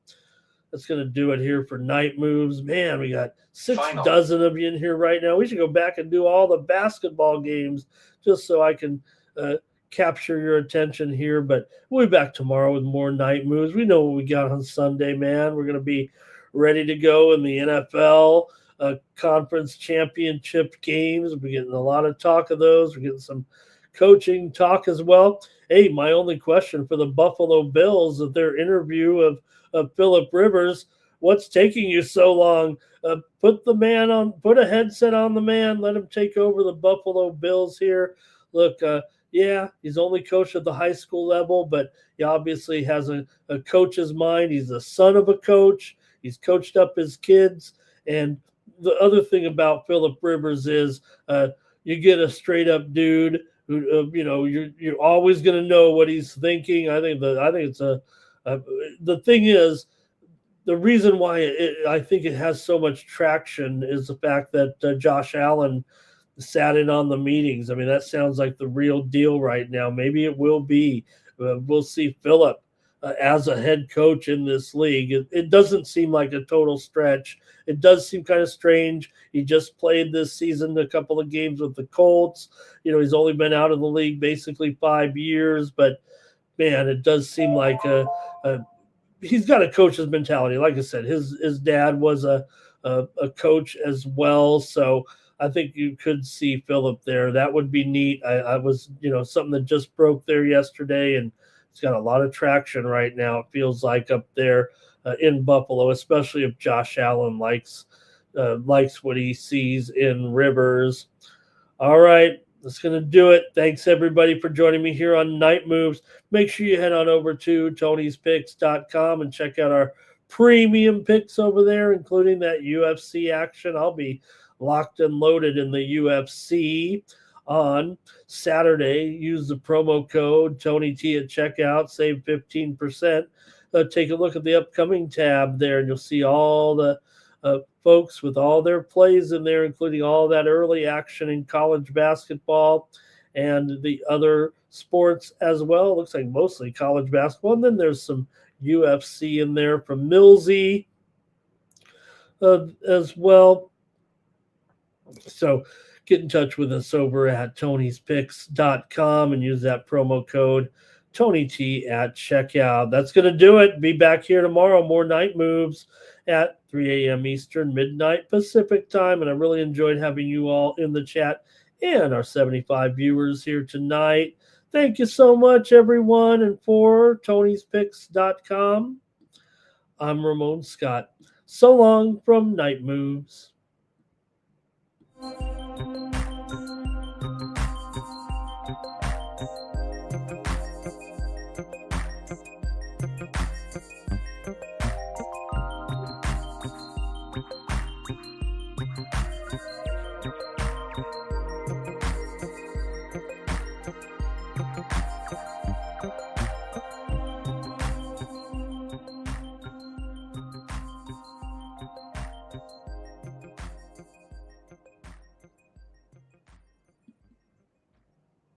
That's going to do it here for Night Moves. Man, we got 6 dozen of you in here right now. We should go back and do all the basketball games just so I can capture your attention here, but we'll be back tomorrow with more Night Moves. We know what we got on Sunday, man. We're going to be ready to go in the NFL conference championship games. We're getting a lot of talk of those. We're getting some coaching talk as well. Hey, my only question for the Buffalo Bills of their interview of Phillip Rivers, what's taking you so long? Put a headset on the man, let him take over the Buffalo Bills here. Look, yeah, he's only coached at the high school level, but he obviously has a coach's mind. He's the son of a coach. He's coached up his kids. And the other thing about Phillip Rivers is you get a straight-up dude who, you're always going to know what he's thinking. I think it's the thing is, the reason why I think it has so much traction is the fact that Josh Allen sat in on the meetings. I mean, that sounds like the real deal right now. Maybe it will be. We'll see Phillip as a head coach in this league. It doesn't seem like a total stretch. It does seem kind of strange. He just played this season a couple of games with the Colts. He's only been out of the league basically 5 years, but man, it does seem like he's got a coach's mentality. Like I said, his dad was a coach as well, so I think you could see Phillip there. That would be neat. I was, something that just broke there yesterday, and it's got a lot of traction right now. It feels like up there in Buffalo, especially if Josh Allen likes what he sees in Rivers. All right, that's going to do it. Thanks, everybody, for joining me here on Night Moves. Make sure you head on over to Tony'sPicks.com and check out our premium picks over there, including that UFC action. I'll be locked and loaded in the UFC on Saturday. Use the promo code TonyT at checkout, save 15%. Take a look at the upcoming tab there, and you'll see all the folks with all their plays in there, including all that early action in college basketball and the other sports as well. It looks like mostly college basketball. And then there's some UFC in there from Millsy as well. So get in touch with us over at Tony'sPicks.com and use that promo code TonyT at checkout. That's going to do it. Be back here tomorrow. More Night Moves at 3 a.m. Eastern, midnight Pacific time. And I really enjoyed having you all in the chat and our 75 viewers here tonight. Thank you so much, everyone. And for Tony'sPicks.com, I'm Ramon Scott. So long from Night Moves.